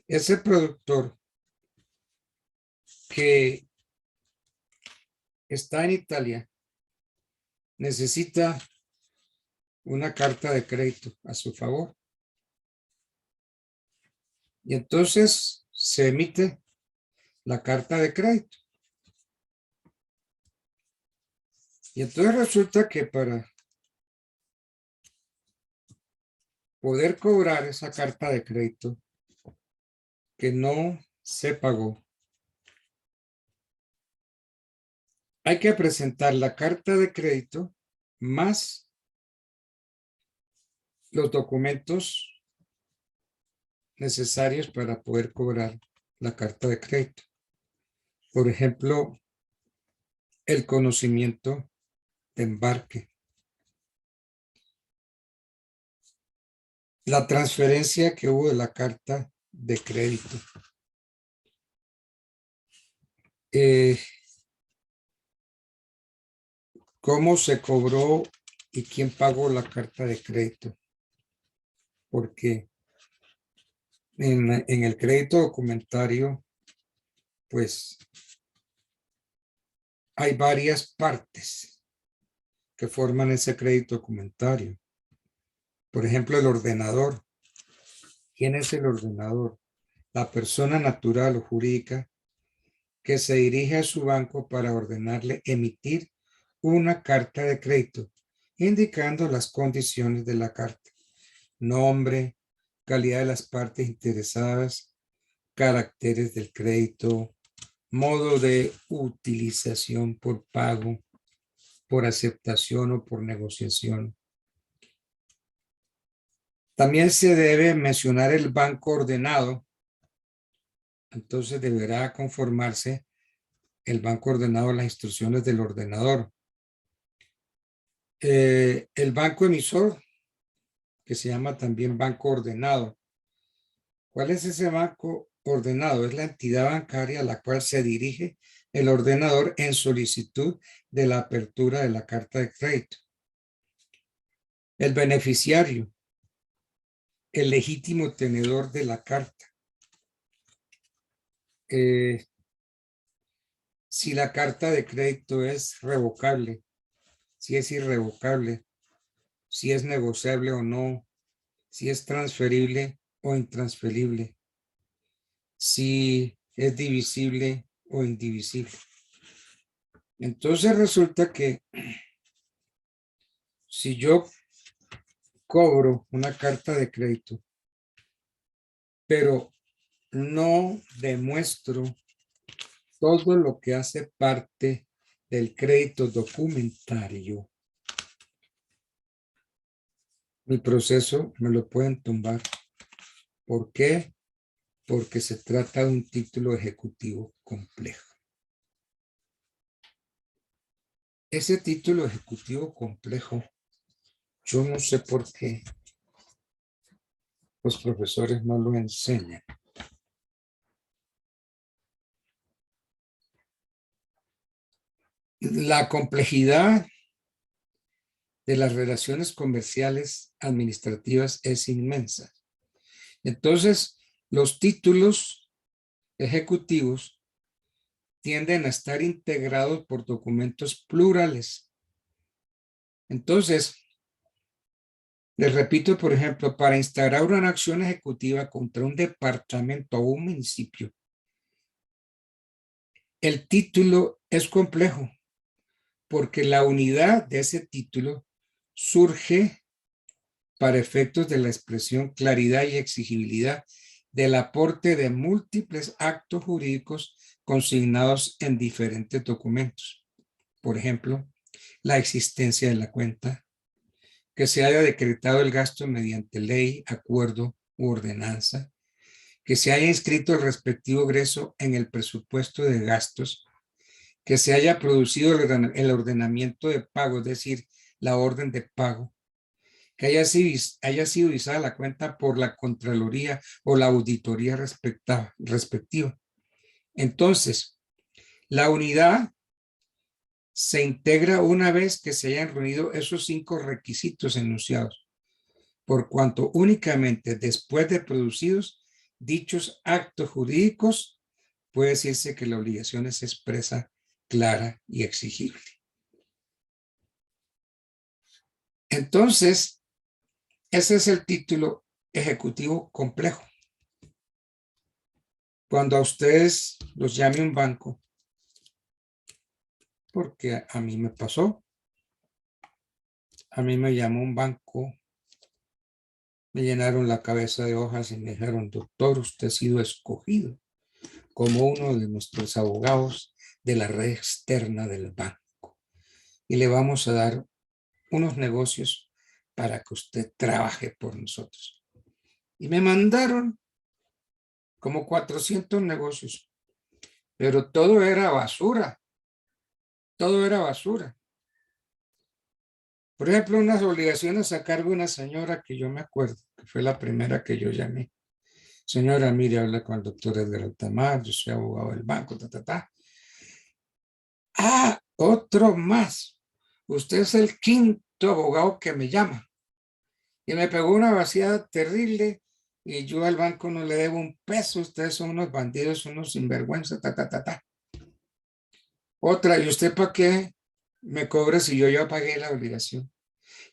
ese productor que está en Italia necesita una carta de crédito a su favor. Y entonces se emite la carta de crédito. Y entonces resulta que para poder cobrar esa carta de crédito que no se pagó, hay que presentar la carta de crédito más los documentos necesarios para poder cobrar la carta de crédito. Por ejemplo, el conocimiento de embarque, la transferencia que hubo de la carta de crédito, cómo se cobró y quién pagó la carta de crédito, porque en el crédito documentario, pues hay varias partes que forman ese crédito documentario. Por ejemplo, el ordenador. ¿Quién es el ordenador? La persona natural o jurídica que se dirige a su banco para ordenarle emitir una carta de crédito, indicando las condiciones de la carta: nombre, calidad de las partes interesadas, caracteres del crédito, modo de utilización por pago, por aceptación o por negociación. También se debe mencionar el banco ordenado. Entonces deberá conformarse el banco ordenado a las instrucciones del ordenador. El banco emisor, que se llama también banco ordenado. ¿Cuál es ese banco ordenado? Es la entidad bancaria a la cual se dirige el ordenador en solicitud de la apertura de la carta de crédito. El beneficiario, el legítimo tenedor de la carta. Si la carta de crédito es revocable, si es irrevocable, si es negociable o no, si es transferible o intransferible, si es divisible o indivisible. Entonces resulta que si yo cobro una carta de crédito, pero no demuestro todo lo que hace parte del crédito documentario, mi proceso me lo pueden tumbar. ¿Por qué? Porque se trata de un título ejecutivo complejo. Ese título ejecutivo complejo, yo no sé por qué los profesores no lo enseñan. La complejidad de las relaciones comerciales administrativas es inmensa. Entonces, los títulos ejecutivos tienden a estar integrados por documentos plurales. Entonces, les repito, por ejemplo, para instaurar una acción ejecutiva contra un departamento o un municipio, el título es complejo porque la unidad de ese título surge para efectos de la expresión claridad y exigibilidad del aporte de múltiples actos jurídicos consignados en diferentes documentos. por ejemplo, la existencia de la cuenta, que se haya decretado el gasto mediante ley, acuerdo u ordenanza, que se haya inscrito el respectivo egreso en el presupuesto de gastos, que se haya producido el ordenamiento de pago, es decir, la orden de pago, que haya sido visada la cuenta por la Contraloría o la auditoría respectiva. Entonces, la unidad se integra una vez que se hayan reunido esos 5 requisitos enunciados, por cuanto únicamente después de producidos dichos actos jurídicos puede decirse que la obligación es expresa, clara y exigible. Entonces, ese es el título ejecutivo complejo. Cuando a ustedes los llame un banco, porque a mí me pasó, a mí me llamó un banco, me llenaron la cabeza de hojas y me dijeron, doctor, usted ha sido escogido como uno de nuestros abogados de la red externa del banco y le vamos a dar unos negocios para que usted trabaje por nosotros. Y me mandaron como 400 negocios, pero todo era basura, todo era basura. Por ejemplo, unas obligaciones a cargo de una señora que yo me acuerdo, que fue la primera que yo llamé. Señora, mire, habla con el doctor Edgar Altamar, yo soy abogado del banco, Ah, otro más. Usted es el 5º abogado que me llama. Y me pegó una vaciada terrible y yo al banco no le debo un peso. Ustedes son unos bandidos, unos sinvergüenza, Otra, ¿y usted para qué me cobra si yo ya pagué la obligación?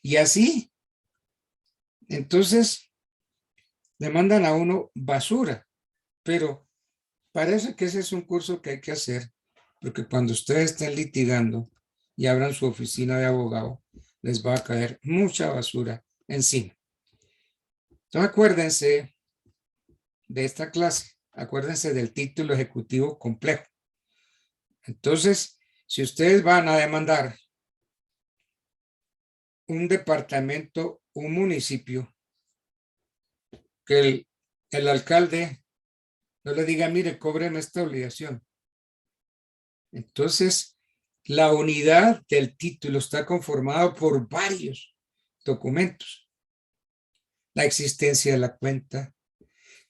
Y así, entonces, le mandan a uno basura. Pero parece que ese es un curso que hay que hacer, porque cuando ustedes estén litigando y abran su oficina de abogado, les va a caer mucha basura encima. Entonces acuérdense de esta clase, acuérdense del título ejecutivo complejo. Entonces, si ustedes van a demandar un departamento, un municipio, que el alcalde no le diga, mire, cóbreme esta obligación. Entonces, la unidad del título está conformada por varios documentos. La existencia de la cuenta,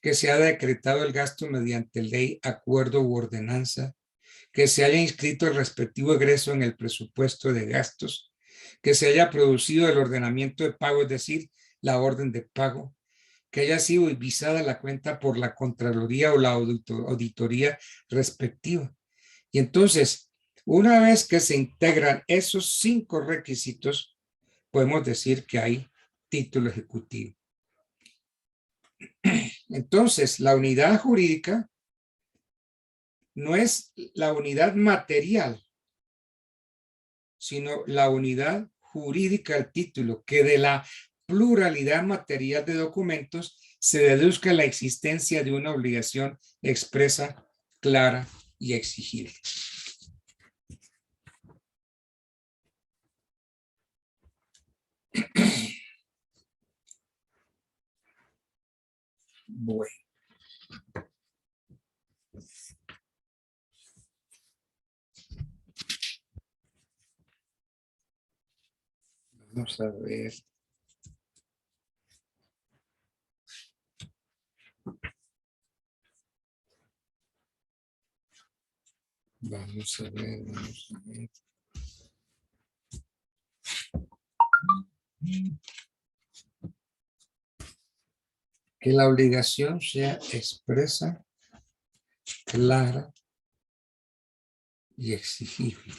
que se ha decretado el gasto mediante ley, acuerdo u ordenanza, que se haya inscrito el respectivo egreso en el presupuesto de gastos, que se haya producido el ordenamiento de pago, es decir, la orden de pago, que haya sido visada la cuenta por la Contraloría o la auditoría respectiva. Y entonces, una vez que se integran esos 5 requisitos, podemos decir que hay título ejecutivo. Entonces, la unidad jurídica no es la unidad material, sino la unidad jurídica del título, que de la pluralidad material de documentos se deduzca la existencia de una obligación expresa, clara y exigible. Bueno. Vamos a ver. Vamos a ver, vamos a ver. Que la obligación sea expresa, clara y exigible.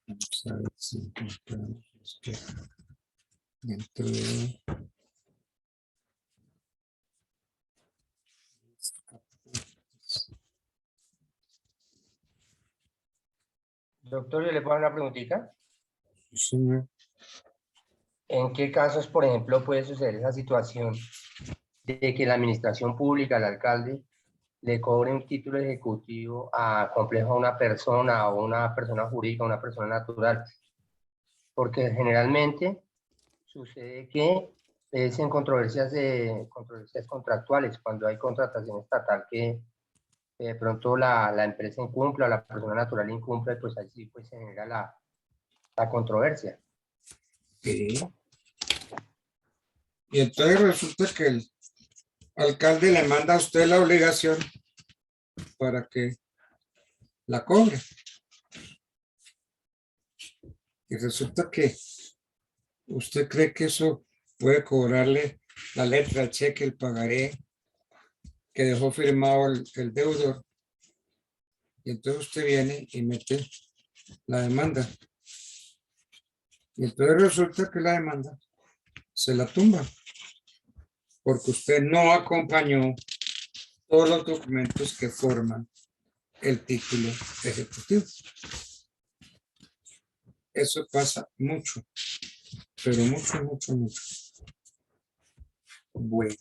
Vamos a ver si encontramos esto dentro de... Doctor, ¿yo le puedo dar una preguntita? Sí, señor. ¿En qué casos, por ejemplo, puede suceder esa situación de que la administración pública, el alcalde, le cobre un título ejecutivo a complejo a una persona o una persona jurídica, una persona natural? Porque generalmente sucede que es en controversias contractuales, cuando hay contratación estatal que de pronto la empresa incumpla, la persona natural incumple, pues ahí sí pues, se genera la controversia. Sí. Y entonces resulta que el alcalde le manda a usted la obligación para que la cobre. Y resulta que usted cree que eso puede cobrarle la letra, el cheque, el pagaré que dejó firmado el deudor. Y entonces usted viene y mete la demanda. Y entonces resulta que la demanda se la tumba porque usted no acompañó todos los documentos que forman el título ejecutivo. Eso pasa mucho, pero mucho, mucho, mucho. Bueno.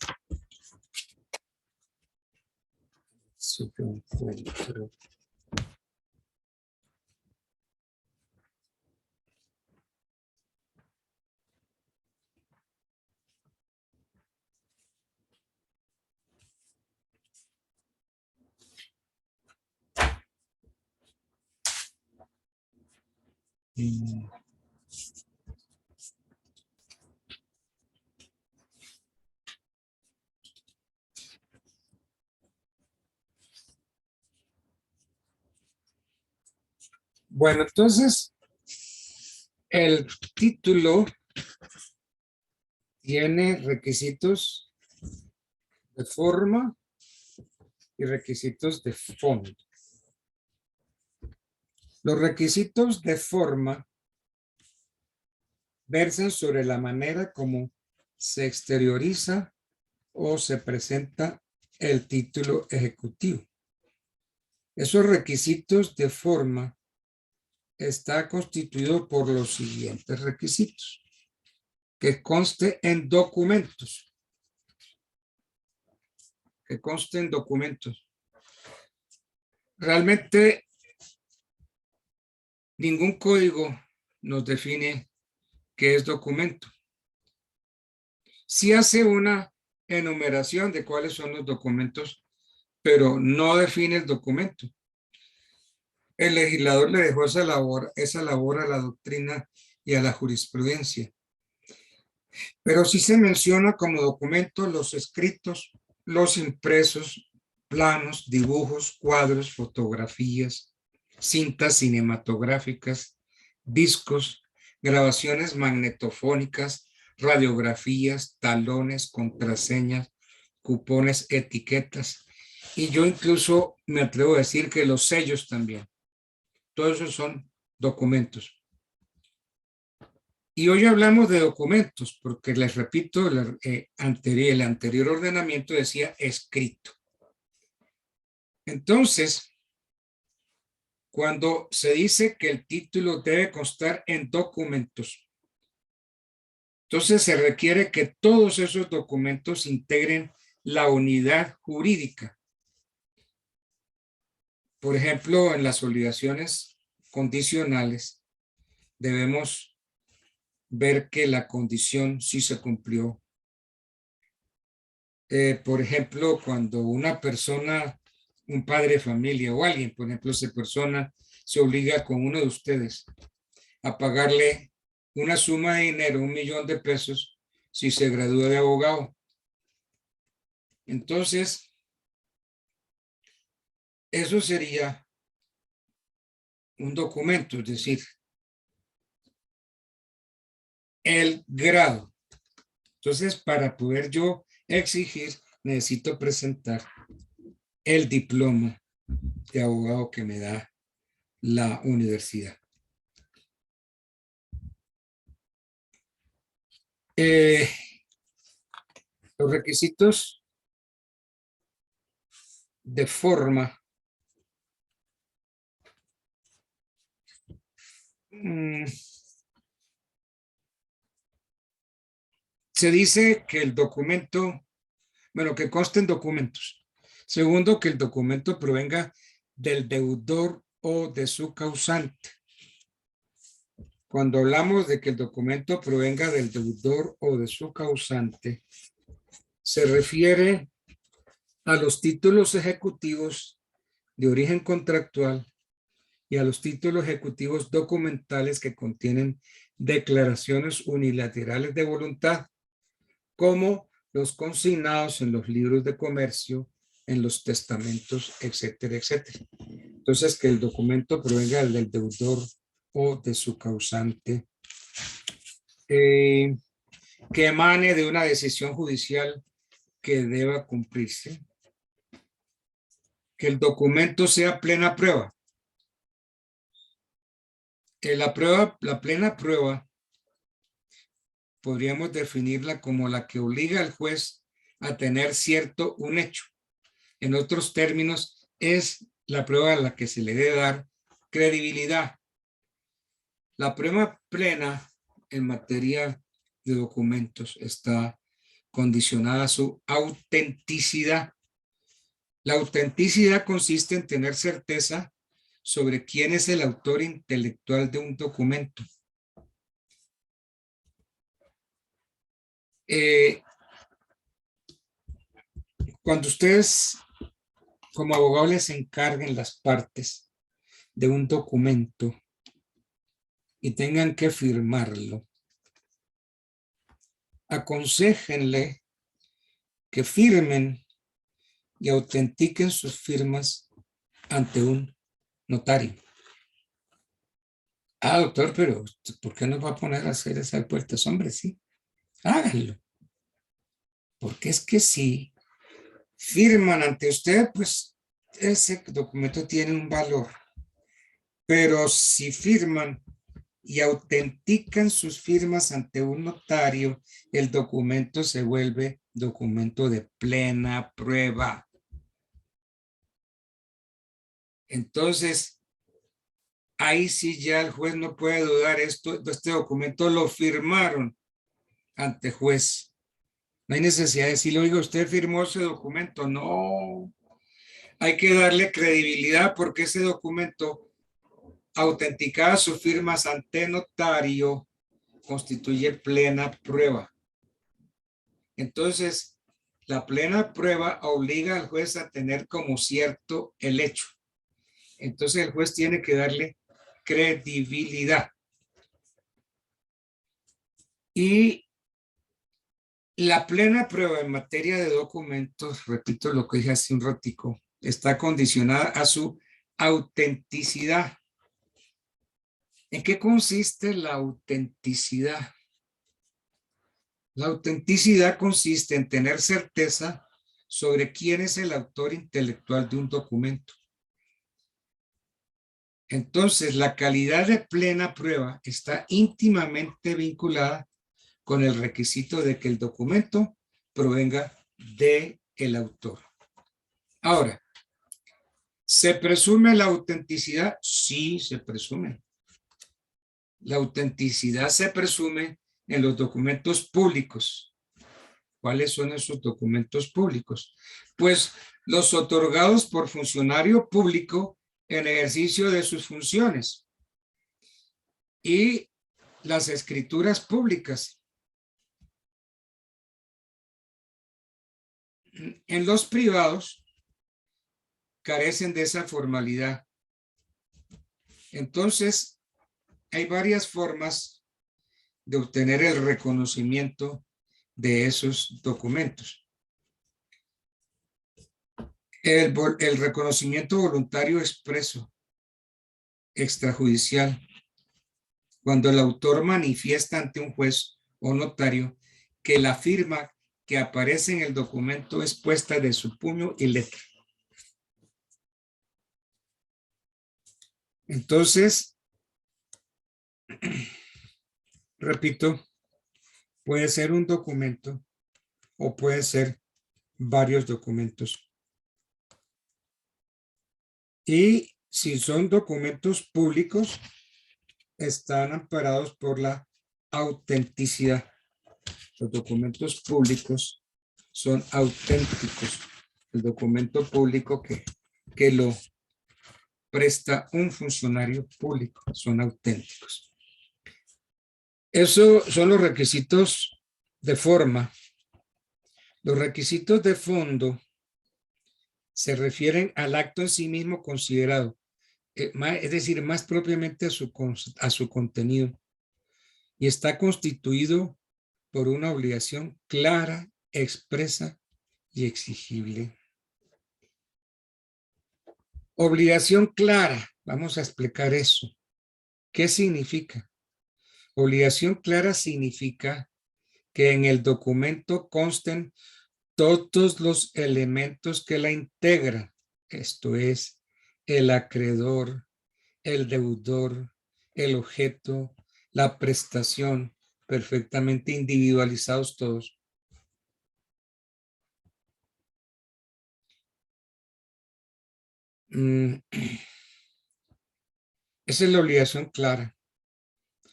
Si yo encuentro. Bueno, entonces el título tiene requisitos de forma y requisitos de fondo. Los requisitos de forma versan sobre la manera como se exterioriza o se presenta el título ejecutivo. Esos requisitos de forma está constituido por los siguientes requisitos: que conste en documentos. Que conste en documentos. Realmente ningún código nos define qué es documento. Sí hace una enumeración de cuáles son los documentos, pero no define el documento. El legislador le dejó esa labor a la doctrina y a la jurisprudencia. Pero sí se menciona como documento los escritos, los impresos, planos, dibujos, cuadros, fotografías, cintas cinematográficas, discos, grabaciones magnetofónicas, radiografías, talones, contraseñas, cupones, etiquetas. Y yo incluso me atrevo a decir que los sellos también. Todos esos son documentos. Y hoy hablamos de documentos, porque les repito, el anterior ordenamiento decía escrito. Entonces, cuando se dice que el título debe constar en documentos, entonces se requiere que todos esos documentos integren la unidad jurídica. Por ejemplo, en las obligaciones condicionales, debemos ver que la condición sí se cumplió. Por ejemplo, cuando una persona, un padre de familia o alguien, por ejemplo, esa persona se obliga con uno de ustedes a pagarle una suma de dinero, 1.000.000 de pesos, si se gradúa de abogado. Entonces, eso sería un documento, es decir, el grado. Entonces, para poder yo exigir, necesito presentar el diploma de abogado que me da la universidad. Los requisitos de forma se dice que el documento, bueno, que consten documentos. Segundo, que el documento provenga del deudor o de su causante. Cuando hablamos de que el documento provenga del deudor o de su causante, se refiere a los títulos ejecutivos de origen contractual y a los títulos ejecutivos documentales que contienen declaraciones unilaterales de voluntad, como los consignados en los libros de comercio, en los testamentos, etcétera, etcétera. Entonces, que el documento provenga del deudor o de su causante, que emane de una decisión judicial que deba cumplirse, que el documento sea plena prueba. La plena prueba podríamos definirla como la que obliga al juez a tener cierto un hecho. En otros términos, es la prueba a la que se le debe dar credibilidad. La prueba plena en materia de documentos está condicionada a su autenticidad. La autenticidad consiste en tener certeza sobre quién es el autor intelectual de un documento. Cuando ustedes como abogados les encarguen las partes de un documento y tengan que firmarlo, aconséjenle que firmen y autentiquen sus firmas ante un notario. Ah, doctor, pero ¿por qué nos va a poner a hacer esa puertas? Hombre, sí, háganlo. Porque es que si firman ante usted, pues ese documento tiene un valor. Pero si firman y autentican sus firmas ante un notario, el documento se vuelve documento de plena prueba. Entonces, ahí sí ya el juez no puede dudar, este documento lo firmaron ante juez. No hay necesidad de decirle, oiga, usted firmó ese documento. No, hay que darle credibilidad porque ese documento, autenticada sus firmas ante notario, constituye plena prueba. Entonces, la plena prueba obliga al juez a tener como cierto el hecho. Entonces, el juez tiene que darle credibilidad. Y la plena prueba en materia de documentos, repito lo que dije hace un ratico, está condicionada a su autenticidad. ¿En qué consiste la autenticidad? La autenticidad consiste en tener certeza sobre quién es el autor intelectual de un documento. Entonces, la calidad de plena prueba está íntimamente vinculada con el requisito de que el documento provenga del autor. Ahora, ¿se presume la autenticidad? Sí, se presume. La autenticidad se presume en los documentos públicos. ¿Cuáles son esos documentos públicos? Pues los otorgados por funcionario público en ejercicio de sus funciones y las escrituras públicas. En los privados carecen de esa formalidad. Entonces, hay varias formas de obtener el reconocimiento de esos documentos. El reconocimiento voluntario expreso, extrajudicial, cuando el autor manifiesta ante un juez o notario que la firma que aparece en el documento es puesta de su puño y letra. Entonces, repito, puede ser un documento o puede ser varios documentos. Y si son documentos públicos, están amparados por la autenticidad. Los documentos públicos son auténticos. El documento público que lo presta un funcionario público son auténticos. Esos son los requisitos de forma. Los requisitos de fondo se refieren al acto en sí mismo considerado, es decir, más propiamente a su contenido, y está constituido por una obligación clara, expresa y exigible. Obligación clara, vamos a explicar eso. ¿Qué significa? Obligación clara significa que en el documento consten todos los elementos que la integran, esto es, el acreedor, el deudor, el objeto, la prestación, perfectamente individualizados todos. Esa es la obligación clara.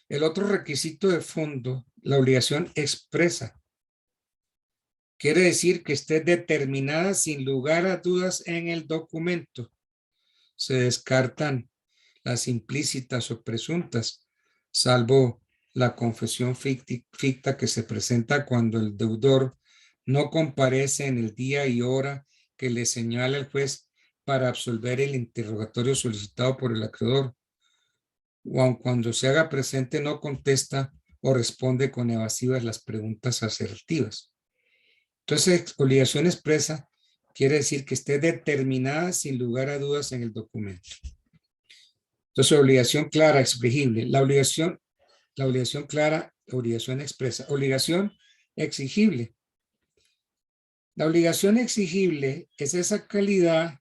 El otro requisito de fondo, la obligación expresa. Quiere decir que esté determinada sin lugar a dudas en el documento. Se descartan las implícitas o presuntas, salvo la confesión ficta que se presenta cuando el deudor no comparece en el día y hora que le señala el juez para absolver el interrogatorio solicitado por el acreedor, o aun cuando se haga presente no contesta o responde con evasivas las preguntas asertivas. Entonces, obligación expresa quiere decir que esté determinada sin lugar a dudas en el documento. Entonces, obligación clara, exigible. La obligación clara, obligación expresa. Obligación exigible. La obligación exigible es esa calidad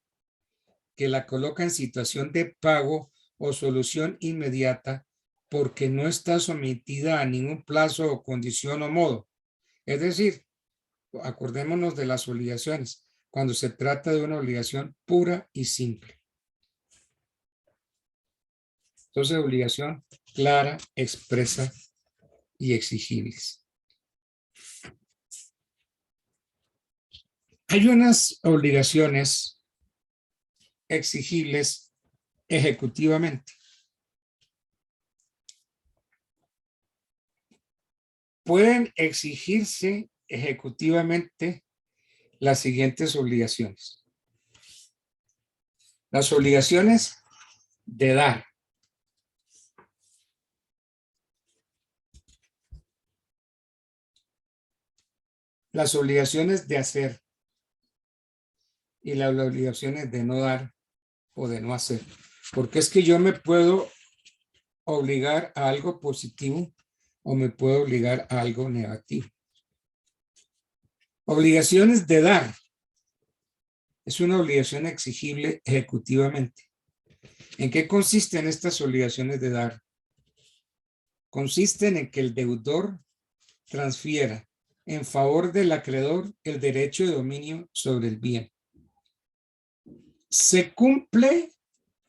que la coloca en situación de pago o solución inmediata porque no está sometida a ningún plazo o condición o modo. Es decir, acordémonos de las obligaciones cuando se trata de una obligación pura y simple. Entonces, obligación clara, expresa y exigibles. Hay unas obligaciones exigibles ejecutivamente. Pueden exigirse ejecutivamente las siguientes obligaciones. Las obligaciones de dar. Las obligaciones de hacer. Y las obligaciones de no dar o de no hacer. Porque es que yo me puedo obligar a algo positivo o me puedo obligar a algo negativo. Obligaciones de dar. Es una obligación exigible ejecutivamente. ¿En qué consisten estas obligaciones de dar? Consisten en que el deudor transfiera en favor del acreedor el derecho de dominio sobre el bien. Se cumple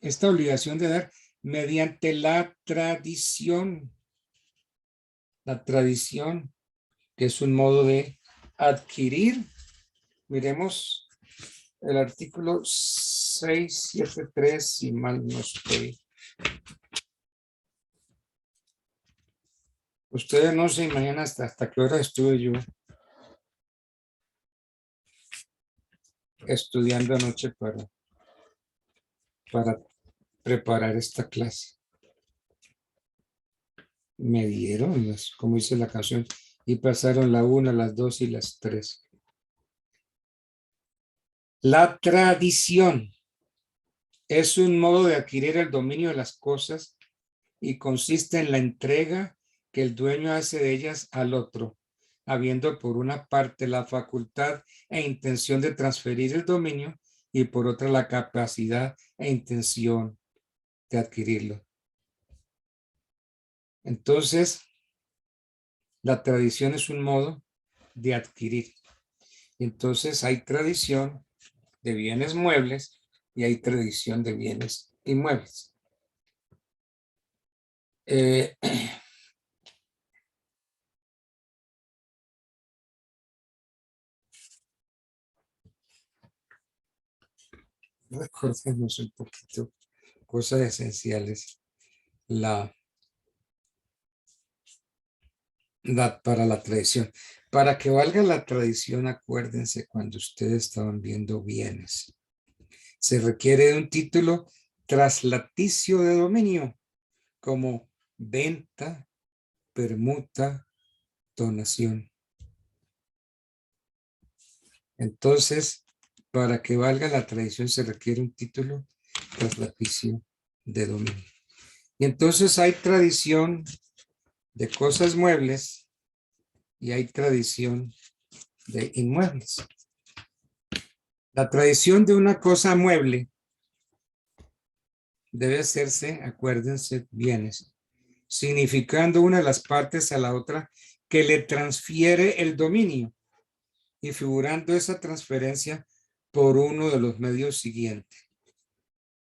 esta obligación de dar mediante la tradición. La tradición, que es un modo de adquirir. Miremos el artículo 673, si mal no estoy. Ustedes no se imaginan hasta qué hora estuve yo estudiando anoche para preparar esta clase. Me dieron, como dice la canción, y pasaron la 1, las 2 y las 3. La tradición es un modo de adquirir el dominio de las cosas y consiste en la entrega que el dueño hace de ellas al otro, habiendo por una parte la facultad e intención de transferir el dominio y por otra la capacidad e intención de adquirirlo. Entonces, la tradición es un modo de adquirir. Entonces, hay tradición de bienes muebles y hay tradición de bienes inmuebles. recordemos un poquito cosas esenciales. Para la tradición. Para que valga la tradición, acuérdense cuando ustedes estaban viendo bienes. Se requiere de un título traslaticio de dominio, como venta, permuta, donación. Entonces, para que valga la tradición se requiere un título traslaticio de dominio. Y entonces hay tradición de cosas muebles y hay tradición de inmuebles. La tradición de una cosa mueble debe hacerse, acuérdense, bienes, significando una de las partes a la otra que le transfiere el dominio y figurando esa transferencia por uno de los medios siguientes,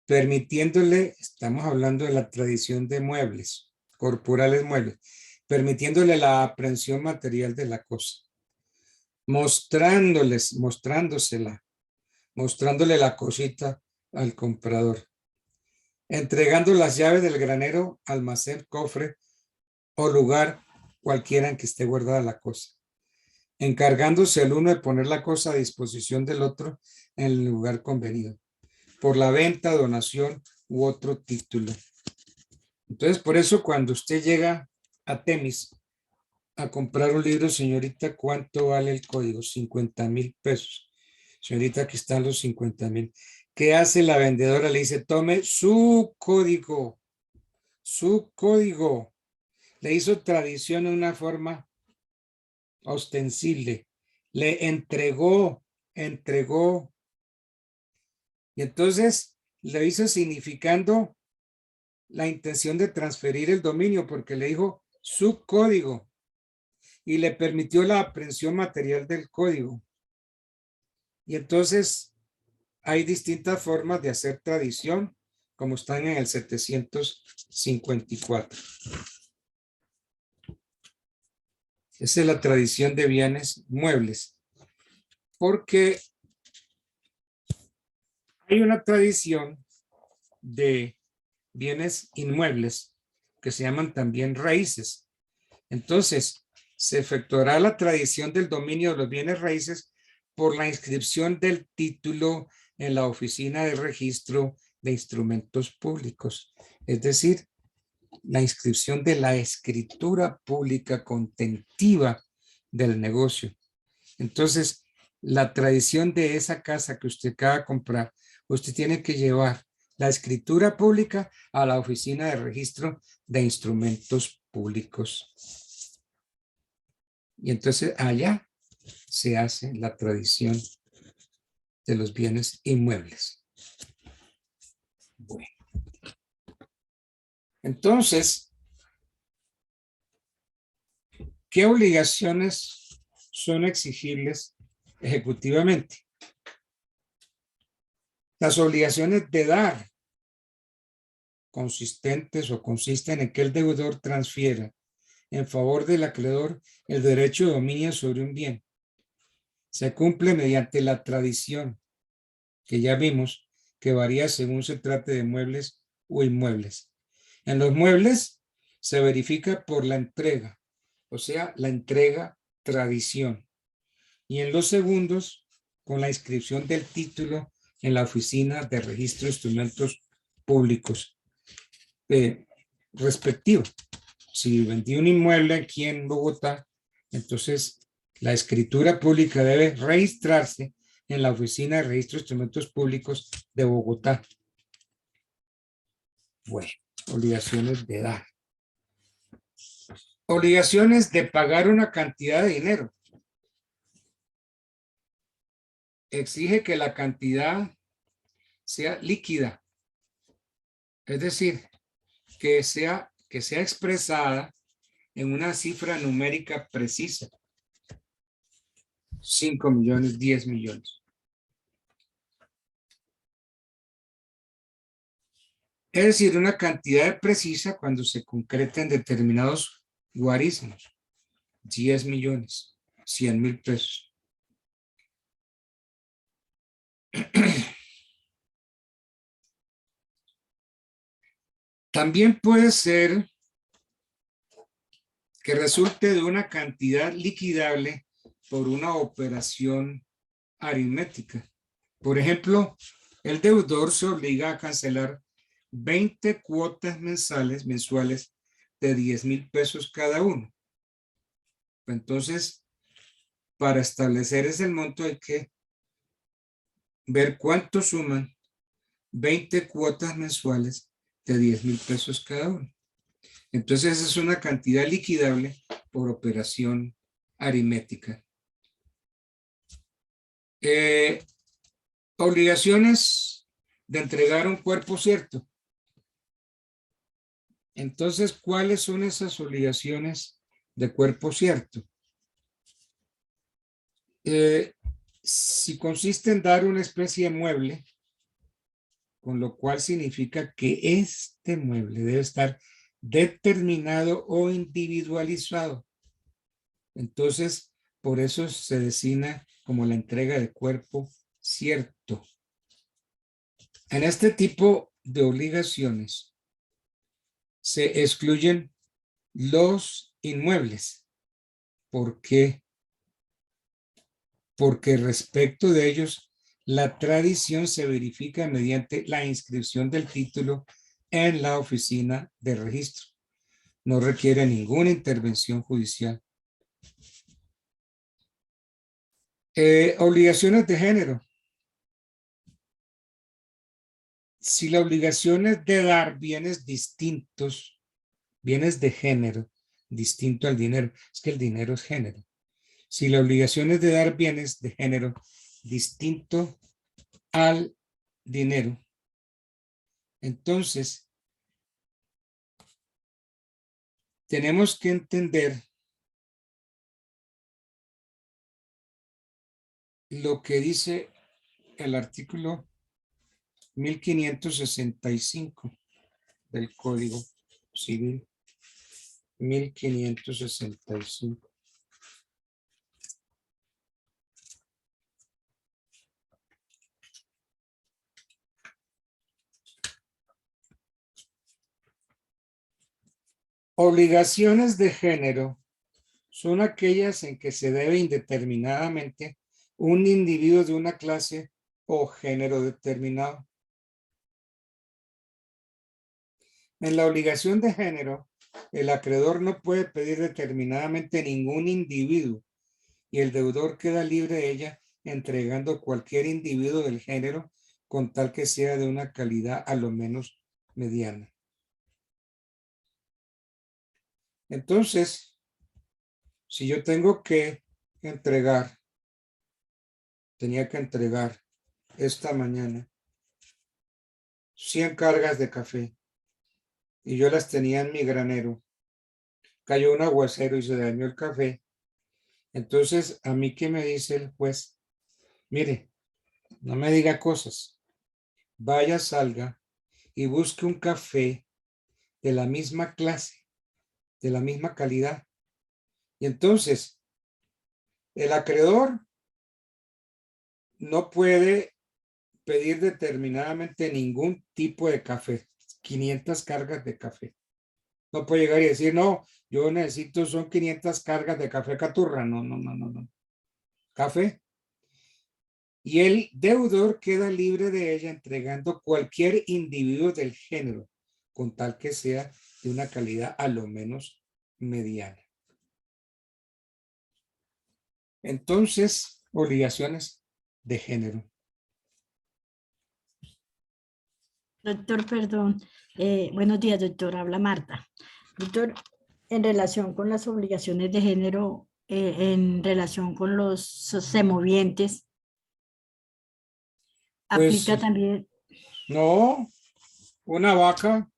permitiéndole, estamos hablando de la tradición de muebles, corporales muebles, permitiéndole la aprehensión material de la cosa, mostrándole la cosita al comprador, entregando las llaves del granero, almacén, cofre o lugar cualquiera en que esté guardada la cosa, encargándose el uno de poner la cosa a disposición del otro en el lugar convenido, por la venta, donación u otro título. Entonces, por eso cuando usted llega a Temis a comprar un libro, señorita, ¿cuánto vale el código? 50,000 pesos. Señorita, aquí están los 50,000. ¿Qué hace la vendedora? Le dice, tome su código. Su código. Le hizo tradición en una forma ostensible. Le entregó. Y entonces le hizo significando la intención de transferir el dominio porque le dijo su código y le permitió la aprehensión material del código. Y entonces hay distintas formas de hacer tradición, como están en el 754. Esa es la tradición de bienes muebles, porque hay una tradición de bienes inmuebles que se llaman también raíces. Entonces, se efectuará la tradición del dominio de los bienes raíces por la inscripción del título en la oficina de registro de instrumentos públicos, es decir, la inscripción de la escritura pública contentiva del negocio. Entonces, la tradición de esa casa que usted acaba de comprar, usted tiene que llevar la escritura pública a la oficina de registro de instrumentos públicos. Y entonces allá se hace la tradición de los bienes inmuebles. Bueno. Entonces, ¿qué obligaciones son exigibles ejecutivamente? Las obligaciones de dar, consistentes o consisten en que el deudor transfiera en favor del acreedor el derecho de dominio sobre un bien. Se cumple mediante la tradición, que ya vimos que varía según se trate de muebles o inmuebles. En los muebles se verifica por la entrega, o sea, la entrega tradición. Y en los segundos, con la inscripción del título en la oficina de registro de instrumentos públicos respectivo. Si vendí un inmueble aquí en Bogotá, entonces la escritura pública debe registrarse en la oficina de registro de instrumentos públicos de Bogotá. Bueno, obligaciones de dar. Obligaciones de pagar una cantidad de dinero. Exige que la cantidad sea líquida, es decir, que sea expresada en una cifra numérica precisa. 5 millones, 10 millones. Es decir, una cantidad precisa cuando se concreten determinados guarismos. 10 millones, 100,000 pesos. También puede ser que resulte de una cantidad liquidable por una operación aritmética. Por ejemplo, el deudor se obliga a cancelar 20 cuotas mensuales de 10,000 pesos cada uno. Entonces, para establecer ese monto hay que ver cuánto suman 20 cuotas mensuales de 10,000 pesos cada uno. Entonces, esa es una cantidad liquidable por operación aritmética. Obligaciones de entregar un cuerpo cierto. Entonces, ¿cuáles son esas obligaciones de cuerpo cierto? Si consiste en dar una especie de mueble, con lo cual significa que este mueble debe estar determinado o individualizado. Entonces, por eso se designa como la entrega de cuerpo cierto. En este tipo de obligaciones se excluyen los inmuebles. ¿Por qué? Porque respecto de ellos, la tradición se verifica mediante la inscripción del título en la oficina de registro. No requiere ninguna intervención judicial. Obligaciones de género. Si la obligación es de dar bienes distintos, bienes de género, distinto al dinero, es que el dinero es género. Si la obligación es de dar bienes de género distinto al dinero, entonces tenemos que entender lo que dice el artículo 1565 del Código Civil. 1565. Obligaciones de género son aquellas en que se debe indeterminadamente un individuo de una clase o género determinado. En la obligación de género, el acreedor no puede pedir determinadamente ningún individuo y el deudor queda libre de ella entregando cualquier individuo del género con tal que sea de una calidad a lo menos mediana. Entonces, si yo tenía que entregar esta mañana 100 cargas de café y yo las tenía en mi granero, cayó un aguacero y se dañó el café. Entonces, ¿a mí qué me dice el juez? Mire, no me diga cosas. Vaya, salga y busque un café de la misma clase, de la misma calidad. Y entonces, el acreedor no puede pedir determinadamente ningún tipo de café, 500 cargas de café. No puede llegar y decir, no, yo necesito, son 500 cargas de café Caturra. No. Café. Y el deudor queda libre de ella entregando cualquier individuo del género, con tal que sea de una calidad a lo menos mediana. Entonces, obligaciones de género. Doctor, perdón. Buenos días, doctor. Habla Marta. Doctor, en relación con las obligaciones de género, en relación con los semovientes, Pues, aplica también, no, una vaca,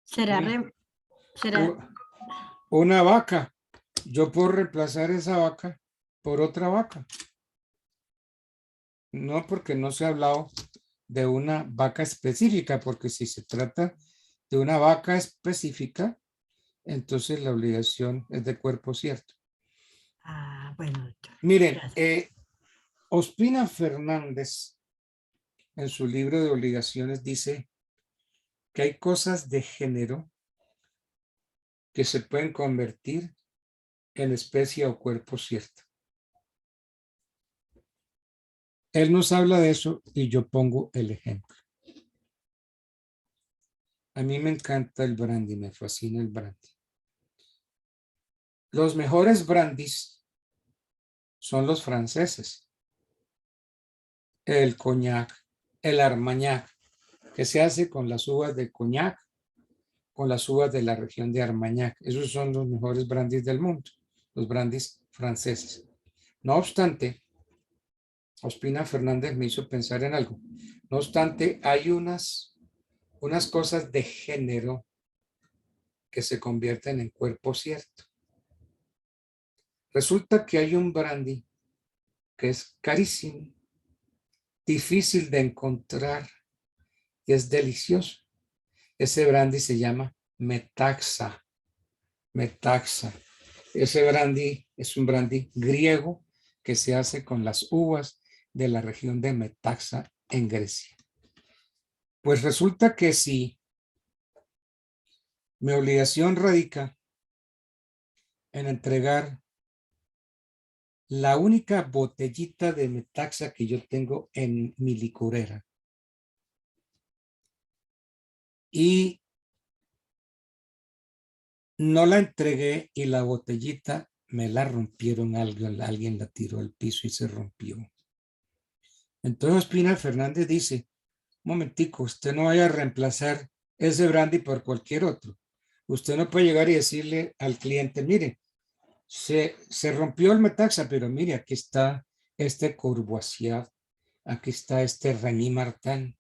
será, será, una vaca. Yo puedo reemplazar esa vaca por otra vaca. No, porque no se ha hablado de una vaca específica, porque si se trata de una vaca específica, entonces la obligación es de cuerpo cierto. bueno, doctor. Miren, Gracias. Ospina Fernández, en su libro de obligaciones, dice que hay cosas de género que se pueden convertir en especie o cuerpo cierto. Él nos habla de eso y yo pongo el ejemplo. A mí me encanta el brandy, me fascina el brandy. Los mejores brandys son los franceses. El coñac, el armagnac, que se hace con las uvas de coñac, con las uvas de la región de Armagnac. Esos son los mejores brandys del mundo, los brandys franceses. No obstante, Ospina Fernández me hizo pensar en algo. No obstante, hay unas cosas de género que se convierten en cuerpo cierto. Resulta que hay un brandy que es carísimo, difícil de encontrar y es delicioso. Ese brandy se llama Metaxa. Metaxa. Ese brandy es un brandy griego que se hace con las uvas de la región de Metaxa en Grecia. Pues resulta que si mi obligación radica en entregar la única botellita de Metaxa que yo tengo en mi licorera y no la entregué y la botellita me la rompieron, alguien la tiró al piso y se rompió. Entonces Ospina Fernández dice, un momentico, usted no vaya a reemplazar ese brandy por cualquier otro. Usted no puede llegar y decirle al cliente, mire, se rompió el Metaxa, pero mire, aquí está este Courvoisier, aquí está este Rémy Martin.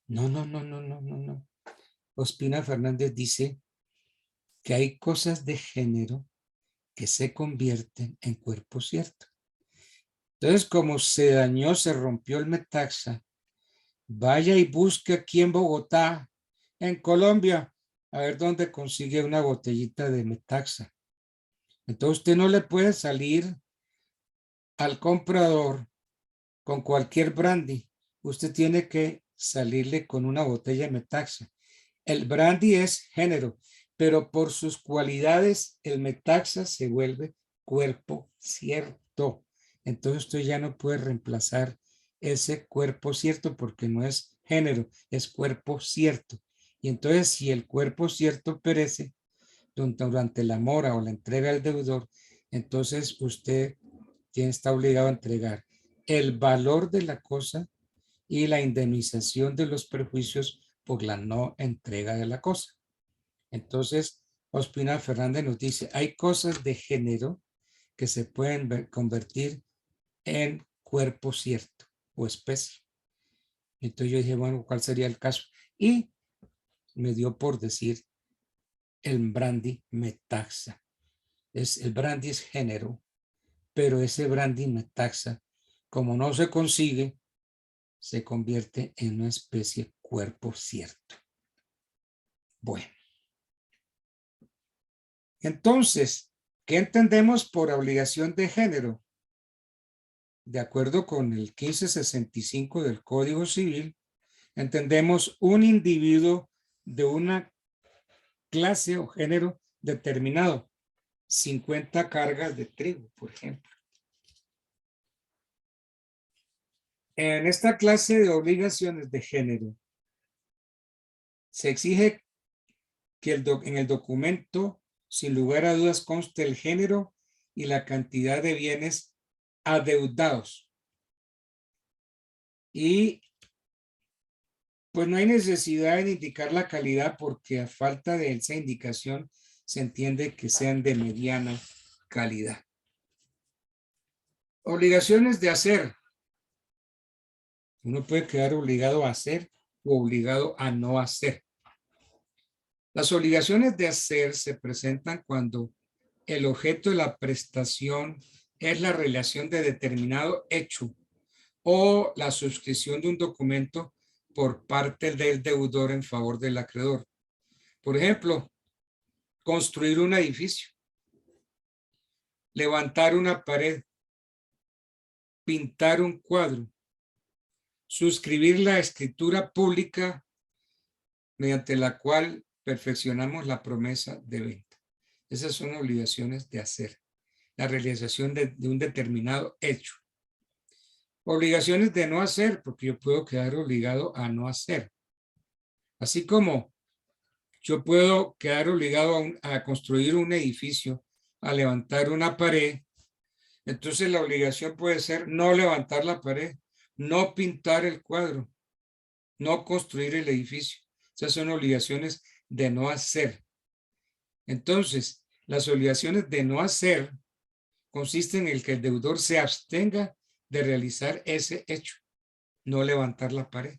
No. Ospina Fernández dice que hay cosas de género que se convierten en cuerpo cierto. Entonces, como se dañó, se rompió el Metaxa, vaya y busque aquí en Bogotá, en Colombia, a ver dónde consigue una botellita de Metaxa. Entonces, usted no le puede salir al comprador con cualquier brandy. Usted tiene que salirle con una botella de Metaxa. El brandy es género, pero por sus cualidades, el Metaxa se vuelve cuerpo cierto. Entonces usted ya no puede reemplazar ese cuerpo cierto porque no es género, es cuerpo cierto. Y entonces si el cuerpo cierto perece durante la mora o la entrega al deudor, entonces usted está obligado a entregar el valor de la cosa y la indemnización de los perjuicios por la no entrega de la cosa. Entonces, Ospina Fernández nos dice, hay cosas de género que se pueden convertir en cuerpo cierto o especie. Entonces yo dije, bueno, ¿cuál sería el caso? Y me dio por decir el brandy Metaxa. El brandy es género, pero ese brandy Metaxa, como no se consigue, se convierte en una especie cuerpo cierto. Bueno. Entonces, ¿qué entendemos por obligación de género? De acuerdo con el 1565 del Código Civil, entendemos un individuo de una clase o género determinado, 50 cargas de trigo, por ejemplo. En esta clase de obligaciones de género, se exige que en el documento, sin lugar a dudas, conste el género y la cantidad de bienes adeudados. Y pues no hay necesidad de indicar la calidad porque a falta de esa indicación se entiende que sean de mediana calidad. Obligaciones de hacer. Uno puede quedar obligado a hacer o obligado a no hacer. Las obligaciones de hacer se presentan cuando el objeto de la prestación es la relación de determinado hecho o la suscripción de un documento por parte del deudor en favor del acreedor. Por ejemplo, construir un edificio, levantar una pared, pintar un cuadro, suscribir la escritura pública mediante la cual perfeccionamos la promesa de venta. Esas son obligaciones de hacer, la realización de un determinado hecho. Obligaciones de no hacer, porque yo puedo quedar obligado a no hacer. Así como yo puedo quedar obligado a construir un edificio, a levantar una pared. Entonces la obligación puede ser no levantar la pared, no pintar el cuadro, no construir el edificio. Esas son obligaciones de no hacer. Entonces, las obligaciones de no hacer consisten en el que el deudor se abstenga de realizar ese hecho, no levantar la pared.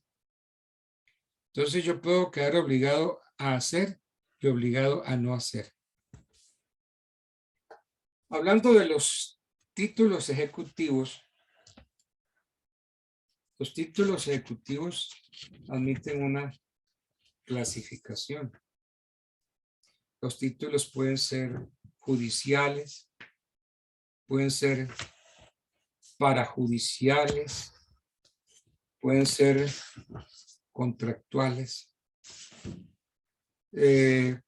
Entonces yo puedo quedar obligado a hacer y obligado a no hacer. Hablando de los títulos ejecutivos, los títulos ejecutivos admiten una clasificación. Los títulos pueden ser judiciales, pueden ser parajudiciales, pueden ser contractuales. En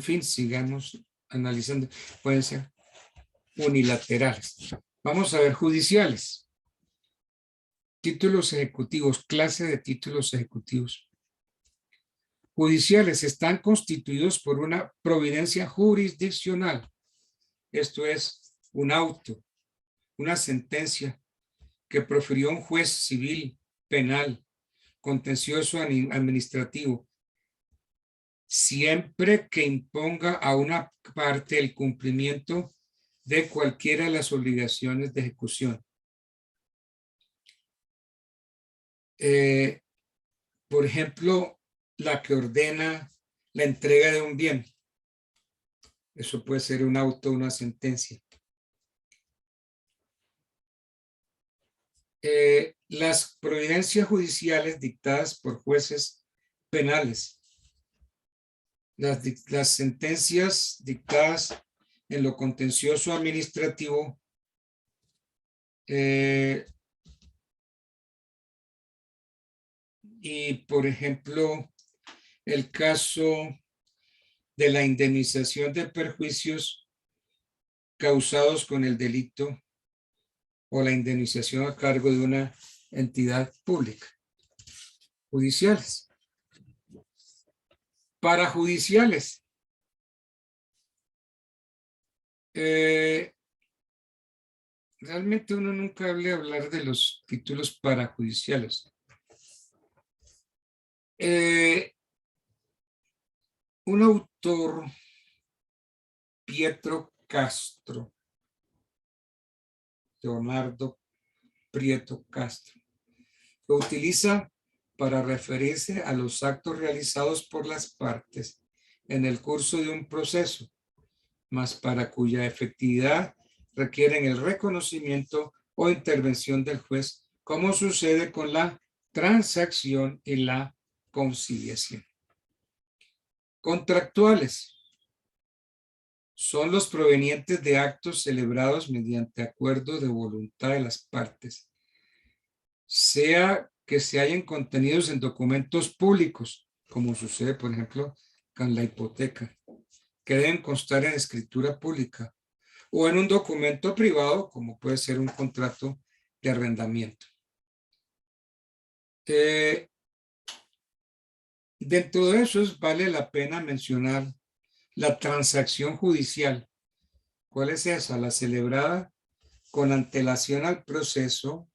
fin, sigamos analizando. Pueden ser unilaterales. Vamos a ver judiciales. Títulos ejecutivos, clase de títulos ejecutivos. Judiciales están constituidos por una providencia jurisdiccional. Esto es un auto, una sentencia que profirió un juez civil, penal, contencioso administrativo, siempre que imponga a una parte el cumplimiento de cualquiera de las obligaciones de ejecución. Por ejemplo, la que ordena la entrega de un bien. Eso puede ser un auto, una sentencia. Las providencias judiciales dictadas por jueces penales. Las sentencias dictadas en lo contencioso administrativo y, por ejemplo, el caso de la indemnización de perjuicios causados con el delito o la indemnización a cargo de una entidad pública. Judiciales. Parajudiciales. Realmente uno nunca habla hablar de los títulos parajudiciales. Un autor, Pietro Castro, Leonardo Prieto Castro, lo utiliza para referirse a los actos realizados por las partes en el curso de un proceso, mas para cuya efectividad requieren el reconocimiento o intervención del juez, como sucede con la transacción y la conciliación. Contractuales son los provenientes de actos celebrados mediante acuerdo de voluntad de las partes, sea que se hayan contenidos en documentos públicos, como sucede, por ejemplo, con la hipoteca, que deben constar en escritura pública, o en un documento privado, como puede ser un contrato de arrendamiento. Dentro de eso vale la pena mencionar la transacción judicial. ¿Cuál es esa? La celebrada con antelación al proceso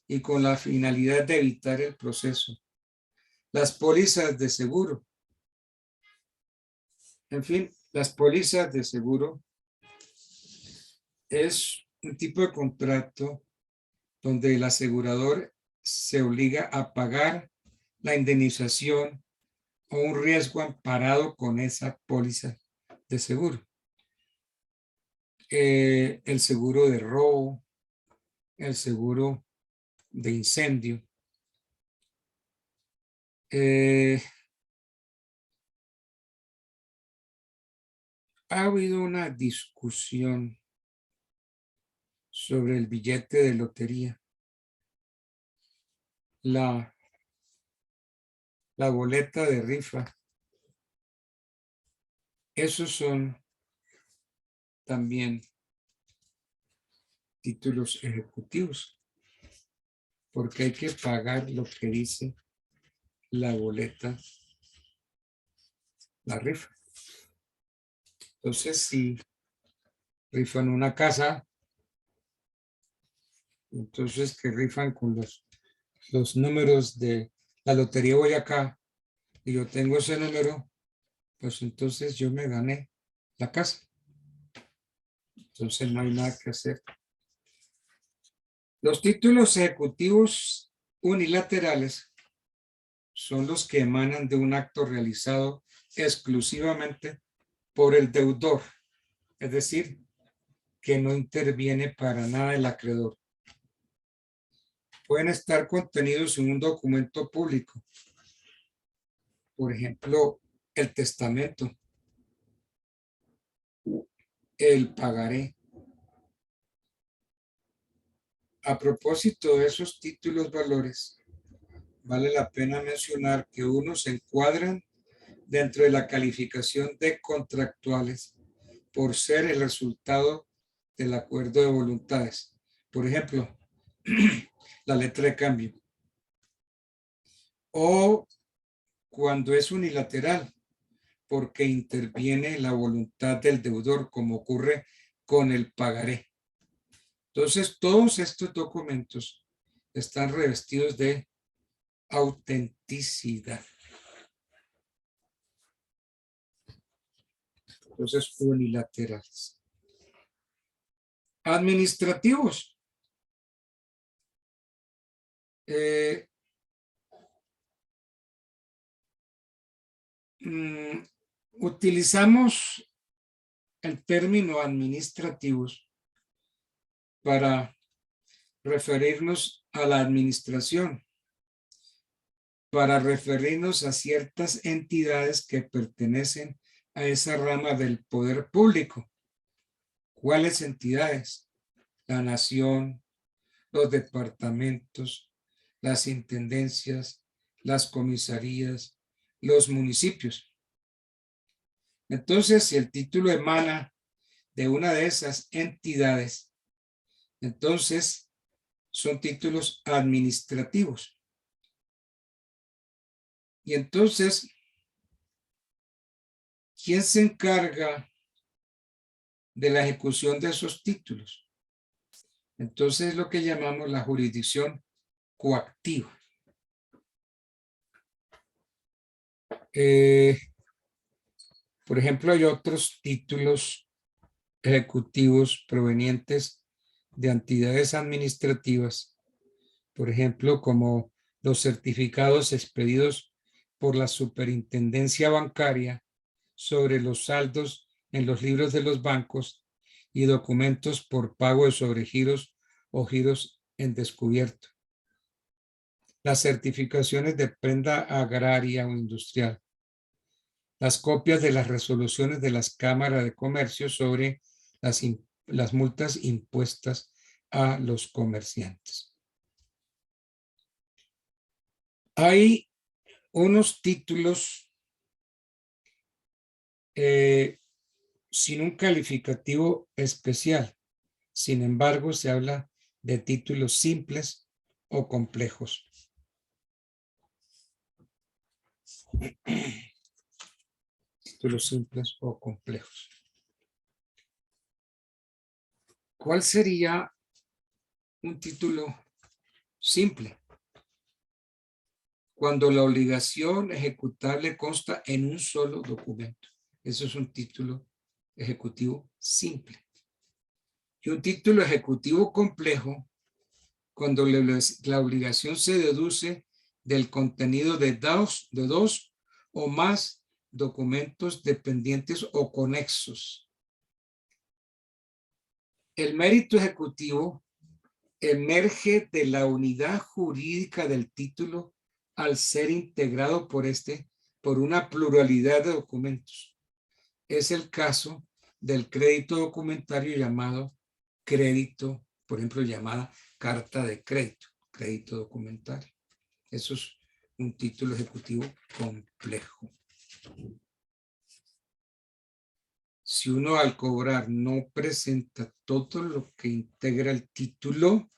y con la finalidad de evitar el proceso. Las pólizas de seguro. En fin, las pólizas de seguro es un tipo de contrato donde el asegurador se obliga a pagar la indemnización o un riesgo amparado con esa póliza de seguro. El seguro de robo, el seguro de incendio. Ha habido una discusión sobre el billete de lotería. La la boleta de rifa. Esos son también títulos ejecutivos, porque hay que pagar lo que dice la boleta, la rifa. Entonces, si rifan una casa, entonces que rifan con los números de la Lotería Boyacá, y yo tengo ese número, pues entonces yo me gané la casa. Entonces no hay nada que hacer. Los títulos ejecutivos unilaterales son los que emanan de un acto realizado exclusivamente por el deudor, es decir, que no interviene para nada el acreedor. Pueden estar contenidos en un documento público, por ejemplo, el testamento, el pagaré. A propósito de esos títulos valores, vale la pena mencionar que unos se encuadran dentro de la calificación de contractuales por ser el resultado del acuerdo de voluntades. Por ejemplo, la letra de cambio. O cuando es unilateral, porque interviene la voluntad del deudor, como ocurre con el pagaré. Entonces, todos estos documentos están revestidos de autenticidad. Entonces, unilaterales. Administrativos. Utilizamos el término administrativos para referirnos a la administración, para referirnos a ciertas entidades que pertenecen a esa rama del poder público. ¿Cuáles entidades? La nación, los departamentos, las intendencias, las comisarías, los municipios. Entonces, si el título emana de una de esas entidades, entonces son títulos administrativos. Y entonces, ¿quién se encarga de la ejecución de esos títulos? Entonces, es lo que llamamos la jurisdicción coactiva. Por ejemplo, hay otros títulos ejecutivos provenientes de entidades administrativas, por ejemplo, como los certificados expedidos por la Superintendencia Bancaria sobre los saldos en los libros de los bancos y documentos por pago de sobregiros o giros en descubierto. Las certificaciones de prenda agraria o industrial. Las copias de las resoluciones de las cámaras de comercio sobre las multas impuestas a los comerciantes. Hay unos títulos sin un calificativo especial. Sin embargo, se habla de títulos simples o complejos. Títulos simples o complejos. ¿Cuál sería un título simple? Cuando la obligación ejecutable consta en un solo documento. Eso es un título ejecutivo simple. Y un título ejecutivo complejo, cuando la obligación se deduce del contenido de dos o más documentos dependientes o conexos. El mérito ejecutivo emerge de la unidad jurídica del título al ser integrado por una pluralidad de documentos. Es el caso del crédito documentario llamado crédito, por ejemplo, llamada carta de crédito, crédito documentario. Eso es un título ejecutivo complejo. Si uno al cobrar no presenta todo lo que integra el título,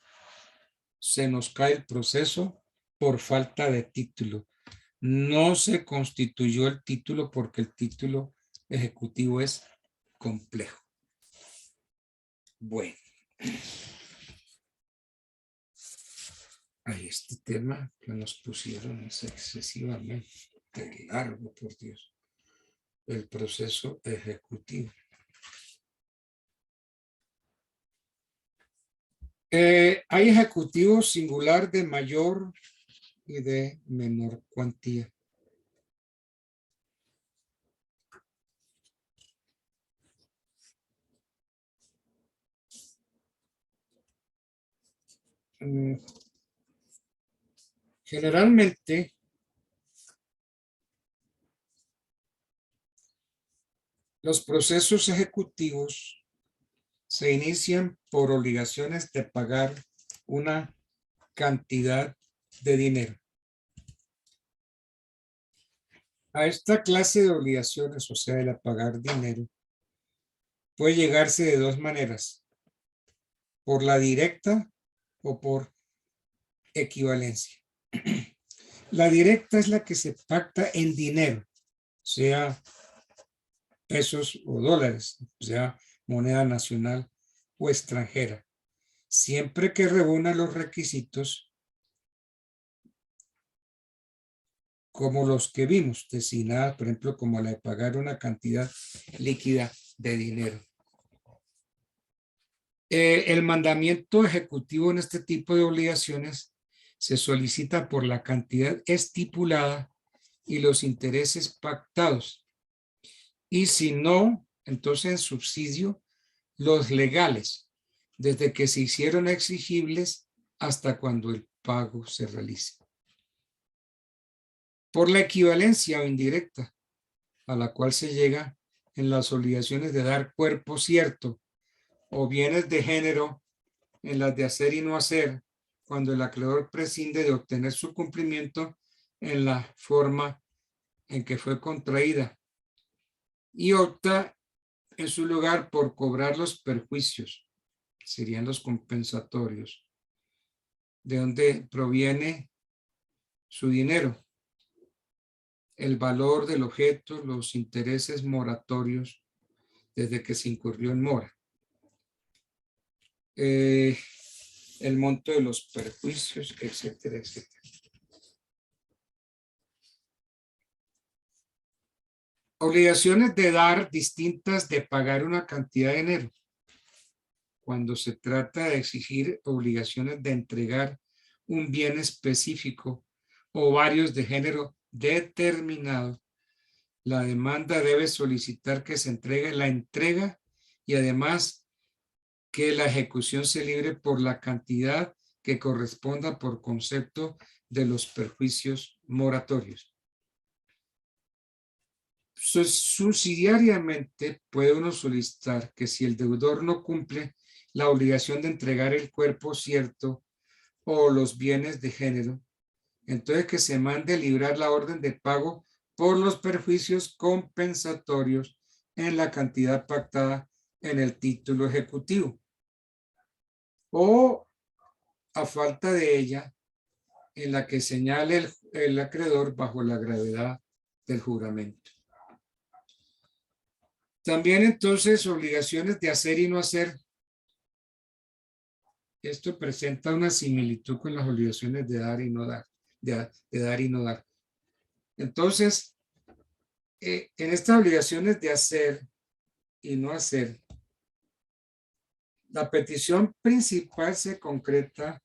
se nos cae el proceso por falta de título. No se constituyó el título porque el título ejecutivo es complejo. Bueno. Ay, este tema que nos pusieron es excesivamente largo, por Dios. El proceso ejecutivo. Hay ejecutivos singular de mayor y de menor cuantía. Generalmente, los procesos ejecutivos se inician por obligaciones de pagar una cantidad de dinero. A esta clase de obligaciones, o sea, el pagar dinero, puede llegarse de dos maneras, por la directa o por equivalencia. La directa es la que se pacta en dinero, sea pesos o dólares, sea moneda nacional o extranjera, siempre que reúna los requisitos como los que vimos, designadas, por ejemplo, como la de pagar una cantidad líquida de dinero. El mandamiento ejecutivo en este tipo de obligaciones se solicita por la cantidad estipulada y los intereses pactados. Y si no, entonces en subsidio los legales, desde que se hicieron exigibles hasta cuando el pago se realice. Por la equivalencia o indirecta, a la cual se llega en las obligaciones de dar cuerpo cierto o bienes de género en las de hacer y no hacer, cuando el acreedor prescinde de obtener su cumplimiento en la forma en que fue contraída y opta en su lugar por cobrar los perjuicios, serían los compensatorios, de donde proviene su dinero, el valor del objeto, los intereses moratorios desde que se incurrió en mora, el monto de los perjuicios, etcétera, etcétera. Obligaciones de dar distintas de pagar una cantidad de dinero. Cuando se trata de exigir obligaciones de entregar un bien específico o varios de género determinado, la demanda debe solicitar que se entregue la entrega y además que la ejecución se libre por la cantidad que corresponda por concepto de los perjuicios moratorios. Subsidiariamente puede uno solicitar que si el deudor no cumple la obligación de entregar el cuerpo cierto o los bienes de género, entonces que se mande librar la orden de pago por los perjuicios compensatorios en la cantidad pactada en el título ejecutivo, o a falta de ella, en la que señale el acreedor bajo la gravedad del juramento. También entonces obligaciones de hacer y no hacer. Esto presenta una similitud con las obligaciones de dar y no dar, de dar y no dar. Entonces, en estas obligaciones de hacer y no hacer, la petición principal se concreta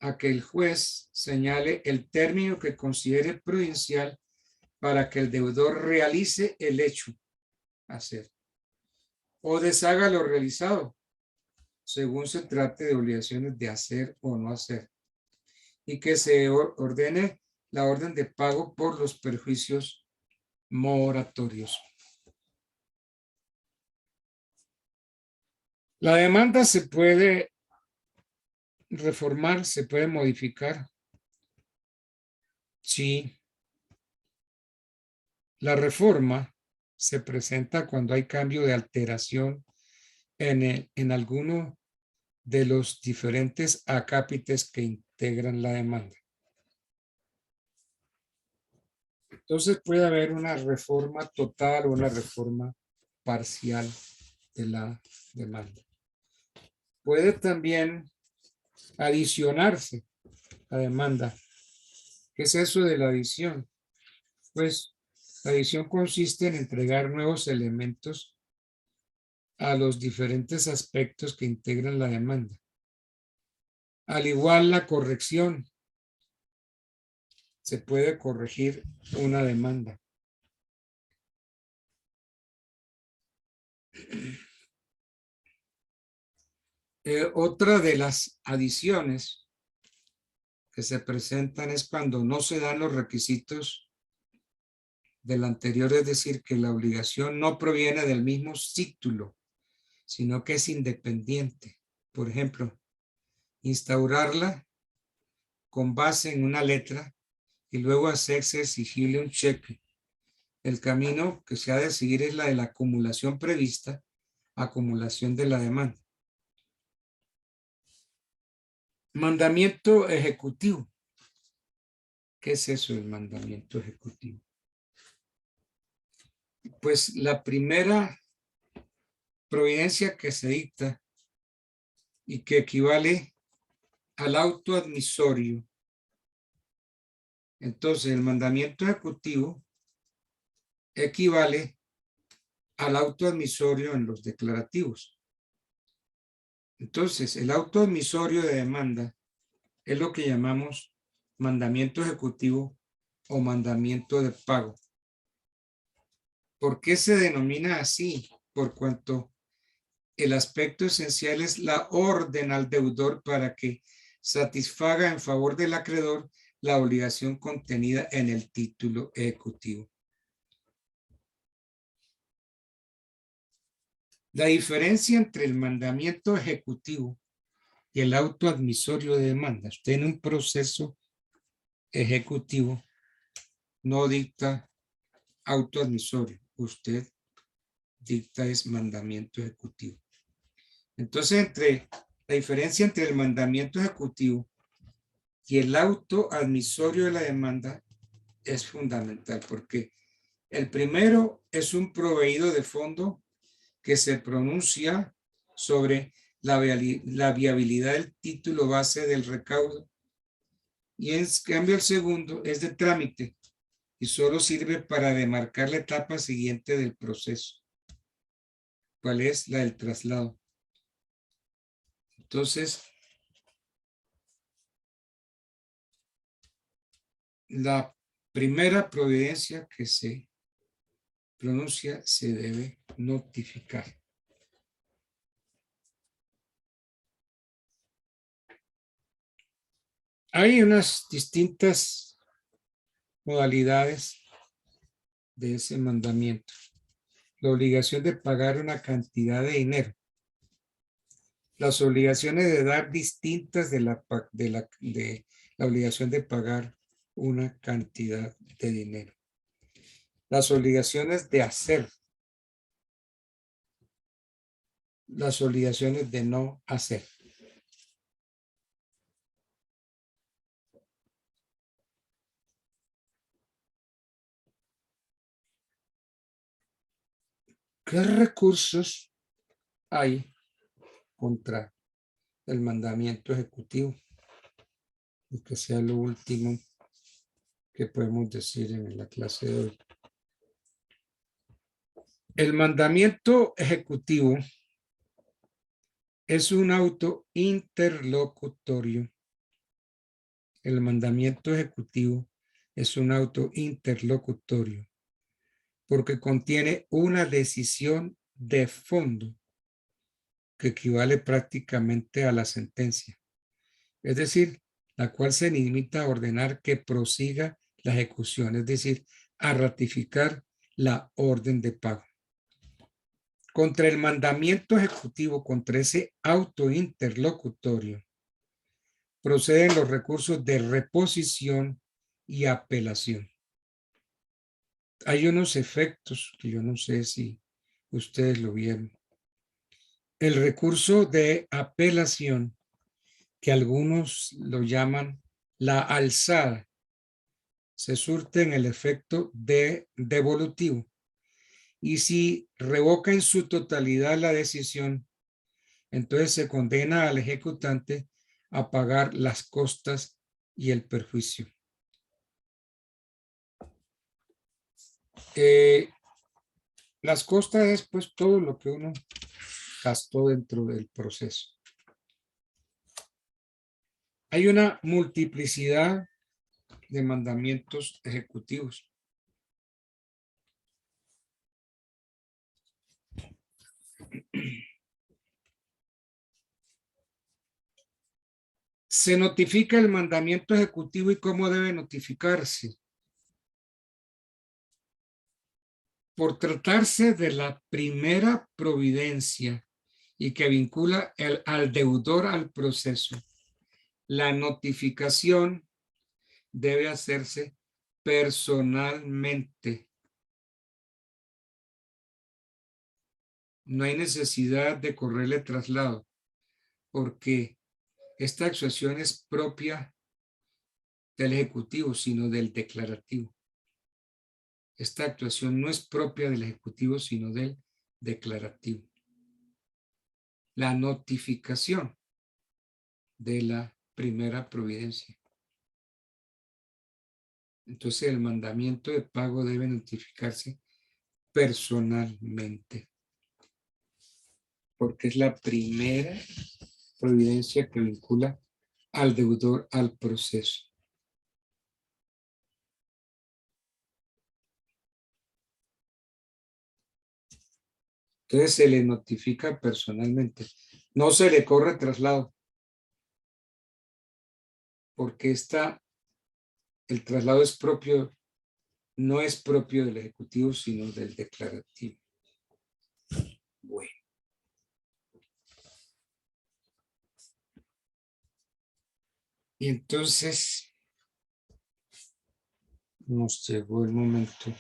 a que el juez señale el término que considere prudencial para que el deudor realice el hecho hacer o deshaga lo realizado, según se trate de obligaciones de hacer o no hacer, y que se ordene la orden de pago por los perjuicios moratorios. La demanda se puede reformar, se puede modificar Sí. La reforma se presenta cuando hay cambio de alteración en alguno de los diferentes acápites que integran la demanda. Entonces puede haber una reforma total o una reforma parcial de la demanda. Puede también adicionarse la demanda. ¿Qué es eso de la adición? Pues la adición consiste en entregar nuevos elementos a los diferentes aspectos que integran la demanda. Al igual la corrección. Se puede corregir una demanda. Otra de las adiciones que se presentan es cuando no se dan los requisitos del anterior, es decir, que la obligación no proviene del mismo título, sino que es independiente. Por ejemplo, instaurarla con base en una letra y luego hacerse exigible un cheque. El camino que se ha de seguir es la de la acumulación prevista, acumulación de la demanda. Mandamiento ejecutivo. ¿Qué es eso del mandamiento ejecutivo? Pues la primera providencia que se dicta y que equivale al auto admisorio. Entonces, el mandamiento ejecutivo equivale al auto admisorio en los declarativos. Entonces, el auto admisorio de demanda es lo que llamamos mandamiento ejecutivo o mandamiento de pago. ¿Por qué se denomina así? Por cuanto el aspecto esencial es la orden al deudor para que satisfaga en favor del acreedor la obligación contenida en el título ejecutivo. La diferencia entre el mandamiento ejecutivo y el auto admisorio de demanda. Usted en un proceso ejecutivo no dicta auto admisorio, usted dicta es mandamiento ejecutivo. Entonces, la diferencia entre el mandamiento ejecutivo y el auto admisorio de la demanda es fundamental, porque el primero es un proveído de fondo que se pronuncia sobre la viabilidad del título base del recaudo, y en cambio el segundo es de trámite y solo sirve para demarcar la etapa siguiente del proceso, cuál es la del traslado. Entonces, la primera providencia que se pronuncia se debe notificar. Hay unas distintas modalidades de ese mandamiento. La obligación de pagar una cantidad de dinero. Las obligaciones de dar distintas de la obligación de pagar una cantidad de dinero. Las obligaciones de hacer. Las obligaciones de no hacer. ¿Qué recursos hay contra el mandamiento ejecutivo? Y que sea lo último que podemos decir en la clase de hoy. El mandamiento ejecutivo es un auto interlocutorio. El mandamiento ejecutivo es un auto interlocutorio porque contiene una decisión de fondo que equivale prácticamente a la sentencia. Es decir, la cual se limita a ordenar que prosiga la ejecución, es decir, a ratificar la orden de pago. Contra el mandamiento ejecutivo, contra ese auto interlocutorio, proceden los recursos de reposición y apelación. Hay unos efectos que yo no sé si ustedes lo vieron. El recurso de apelación, que algunos lo llaman la alzada, se surte en el efecto de devolutivo. Y si revoca en su totalidad la decisión, entonces se condena al ejecutante a pagar las costas y el perjuicio. Las costas es pues todo lo que uno gastó dentro del proceso. Hay una multiplicidad de mandamientos ejecutivos. Se notifica el mandamiento ejecutivo y cómo debe notificarse. Por tratarse de la primera providencia y que vincula al deudor al proceso, la notificación debe hacerse personalmente. No hay necesidad de correrle traslado, porque esta actuación es propia del ejecutivo, sino del declarativo. Esta actuación no es propia del ejecutivo, sino del declarativo. La notificación de la primera providencia. Entonces el mandamiento de pago debe notificarse personalmente, porque es la primera providencia que vincula al deudor al proceso. Entonces se le notifica personalmente. No se le corre traslado, porque el traslado es propio, no es propio del ejecutivo, sino del declarativo. Bueno. Y entonces nos llegó el momento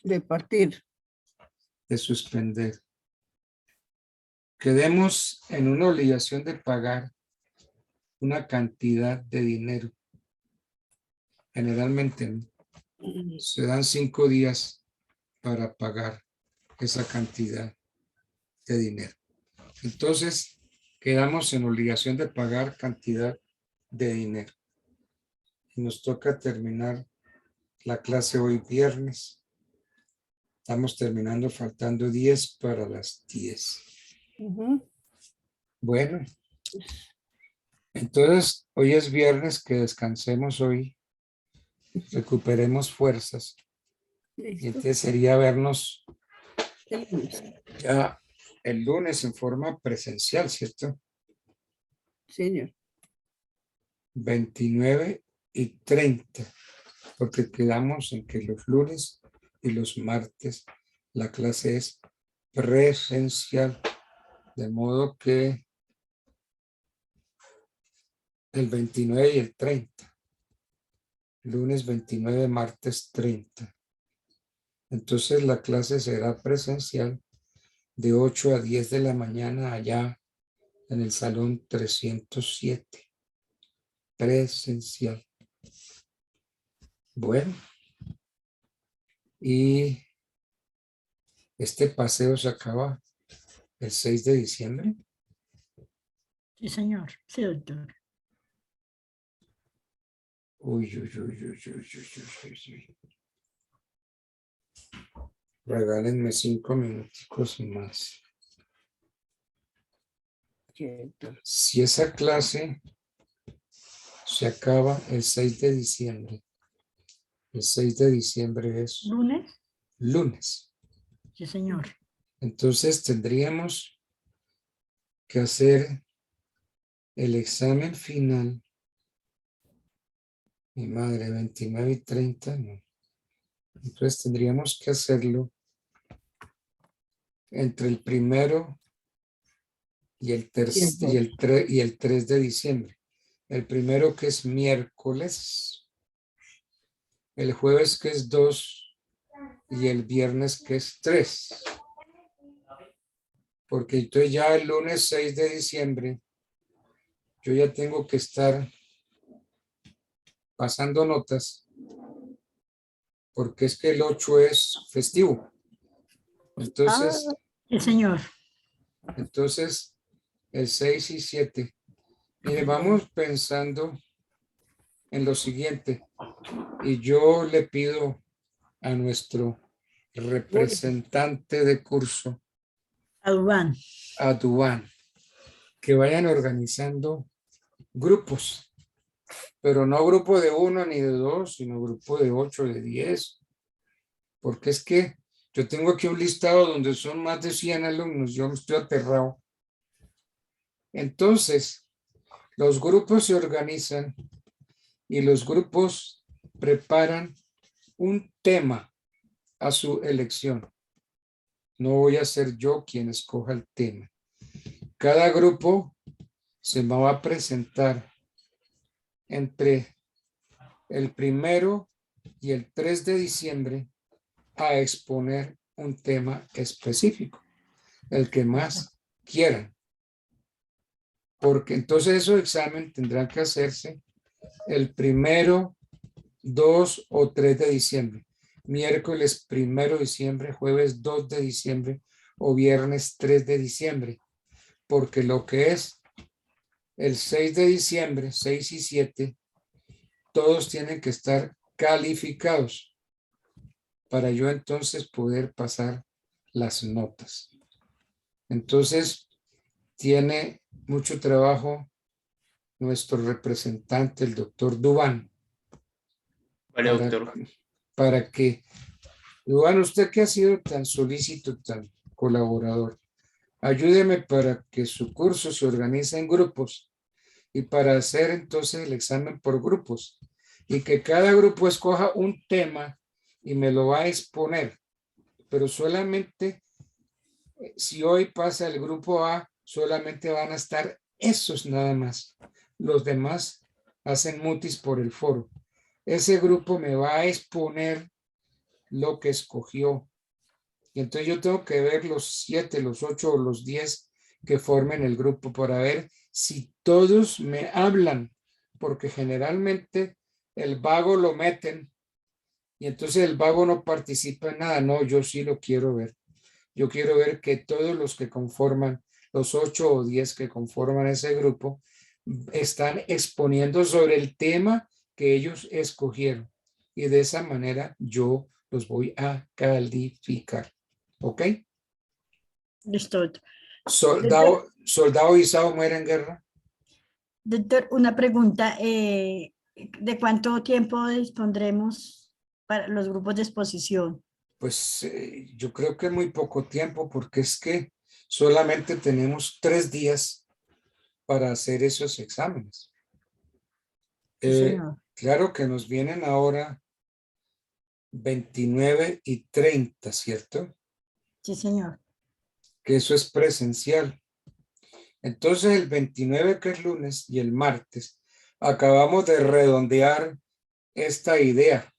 De partir. de suspender. Quedemos en una obligación de pagar una cantidad de dinero. Generalmente se dan 5 días para pagar esa cantidad de dinero. Entonces, quedamos en obligación de pagar cantidad de dinero. Y nos toca terminar la clase hoy viernes. Estamos terminando faltando 10 para las 10. Bueno, entonces hoy es viernes, que descansemos hoy, recuperemos fuerzas. Y Listo. entonces sería vernos El lunes. ya el lunes en forma presencial, ¿cierto? Señor. 29 y 30, porque quedamos en que los lunes y los martes la clase es presencial, de modo que el 29 y el 30, lunes 29, martes 30. Entonces la clase será presencial de 8 a 10 de la mañana allá en el salón 307. Presencial. Bueno. Y este paseo se acaba el 6 de diciembre. Sí, señor. Sí, doctor. Uy, uy, uy, uy, uy, uy, uy, uy. Regálenme 5 minuticos más. Cierto. Si esa clase se acaba el 6 de diciembre, el 6 de diciembre es ¿Lunes? lunes. Sí, señor. Entonces tendríamos que hacer el examen final. Mi madre, 29 y 30, no. Entonces tendríamos que hacerlo entre el 1 y el 3 de diciembre. El primero, que es miércoles, el jueves que es 2 y el viernes que es 3. Porque entonces ya el lunes 6 de diciembre yo ya tengo que estar pasando notas porque es que el 8 es festivo. Entonces, Sí, señor. entonces el 6 y 7. Mire, vamos pensando en lo siguiente. Y yo le pido a nuestro representante de curso, Adubán. a Duván, que vayan organizando grupos, pero no grupo de 1 ni de 2, sino grupo de 8, de 10, porque es que yo tengo aquí un listado donde son más de 100 alumnos, yo estoy aterrado. Entonces, los grupos se organizan y los grupos preparan un tema a su elección. No voy a ser yo quien escoja el tema. Cada grupo se me va a presentar entre el 1 y el 3 de diciembre a exponer un tema específico, el que más quieran. Porque entonces esos exámenes tendrán que hacerse el 1, 2 o 3 de diciembre. Miércoles 1 de diciembre, jueves 2 de diciembre o viernes 3 de diciembre. Porque lo que es el 6 de diciembre, 6 y 7, todos tienen que estar calificados para yo entonces poder pasar las notas. Entonces, tiene mucho trabajo nuestro representante, el doctor Duván. Vale, doctor. Para que, Duván, usted que ha sido tan solícito, tan colaborador, ayúdeme para que su curso se organice en grupos y para hacer entonces el examen por grupos y que cada grupo escoja un tema y me lo va a exponer, pero solamente si hoy pasa el grupo A, solamente van a estar esos nada más. Los demás hacen mutis por el foro. Ese grupo me va a exponer lo que escogió. Y entonces yo tengo que ver los 7, los 8 o los 10 que formen el grupo para ver si todos me hablan, porque generalmente el vago lo meten y entonces el vago no participa en nada. No, yo sí lo quiero ver. Yo quiero ver que todos los que conforman, los 8 o 10 que conforman ese grupo, están exponiendo sobre el tema que ellos escogieron. Y de esa manera yo los voy a calificar. ¿Ok? Listo. Soldado Isao muere en guerra. Doctor, una pregunta. ¿De cuánto tiempo dispondremos para los grupos de exposición? Pues yo creo que muy poco tiempo, porque es que solamente tenemos 3 días para hacer esos exámenes. Sí, señor. Claro que nos vienen ahora 29 y 30, ¿cierto? Sí, señor. Que eso es presencial. Entonces el 29, que es lunes, y el martes, acabamos de redondear esta idea.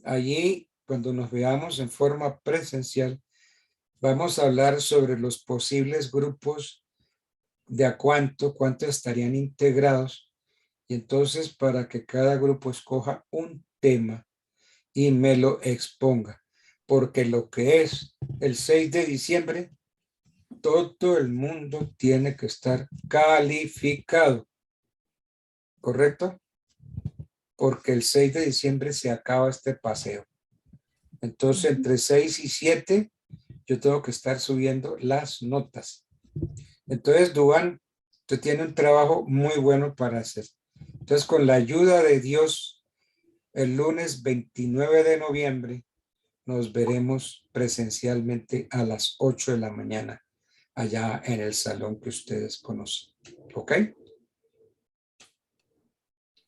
Allí, cuando nos veamos en forma presencial, vamos a hablar sobre los posibles grupos de a cuánto estarían integrados. Y entonces para que cada grupo escoja un tema y me lo exponga. Porque lo que es el 6 de diciembre, todo el mundo tiene que estar calificado. ¿Correcto? Porque el 6 de diciembre se acaba este paseo. Entonces, entre 6 y 7, yo tengo que estar subiendo las notas. Entonces, Duván, usted tiene un trabajo muy bueno para hacer. Entonces, con la ayuda de Dios, el lunes 29 de noviembre, nos veremos presencialmente a las 8 de la mañana, allá en el salón que ustedes conocen. ¿Ok?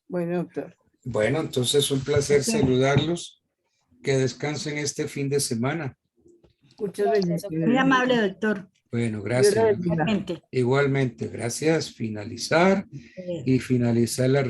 Bueno, doctor. Bueno, entonces un placer saludarlos. Que descansen este fin de semana. Muchas Muy bendiciones. amable, doctor. Bueno, Dios la gracias. bendiga. Igualmente. Igualmente, gracias. Finalizar Eh, y finalizar la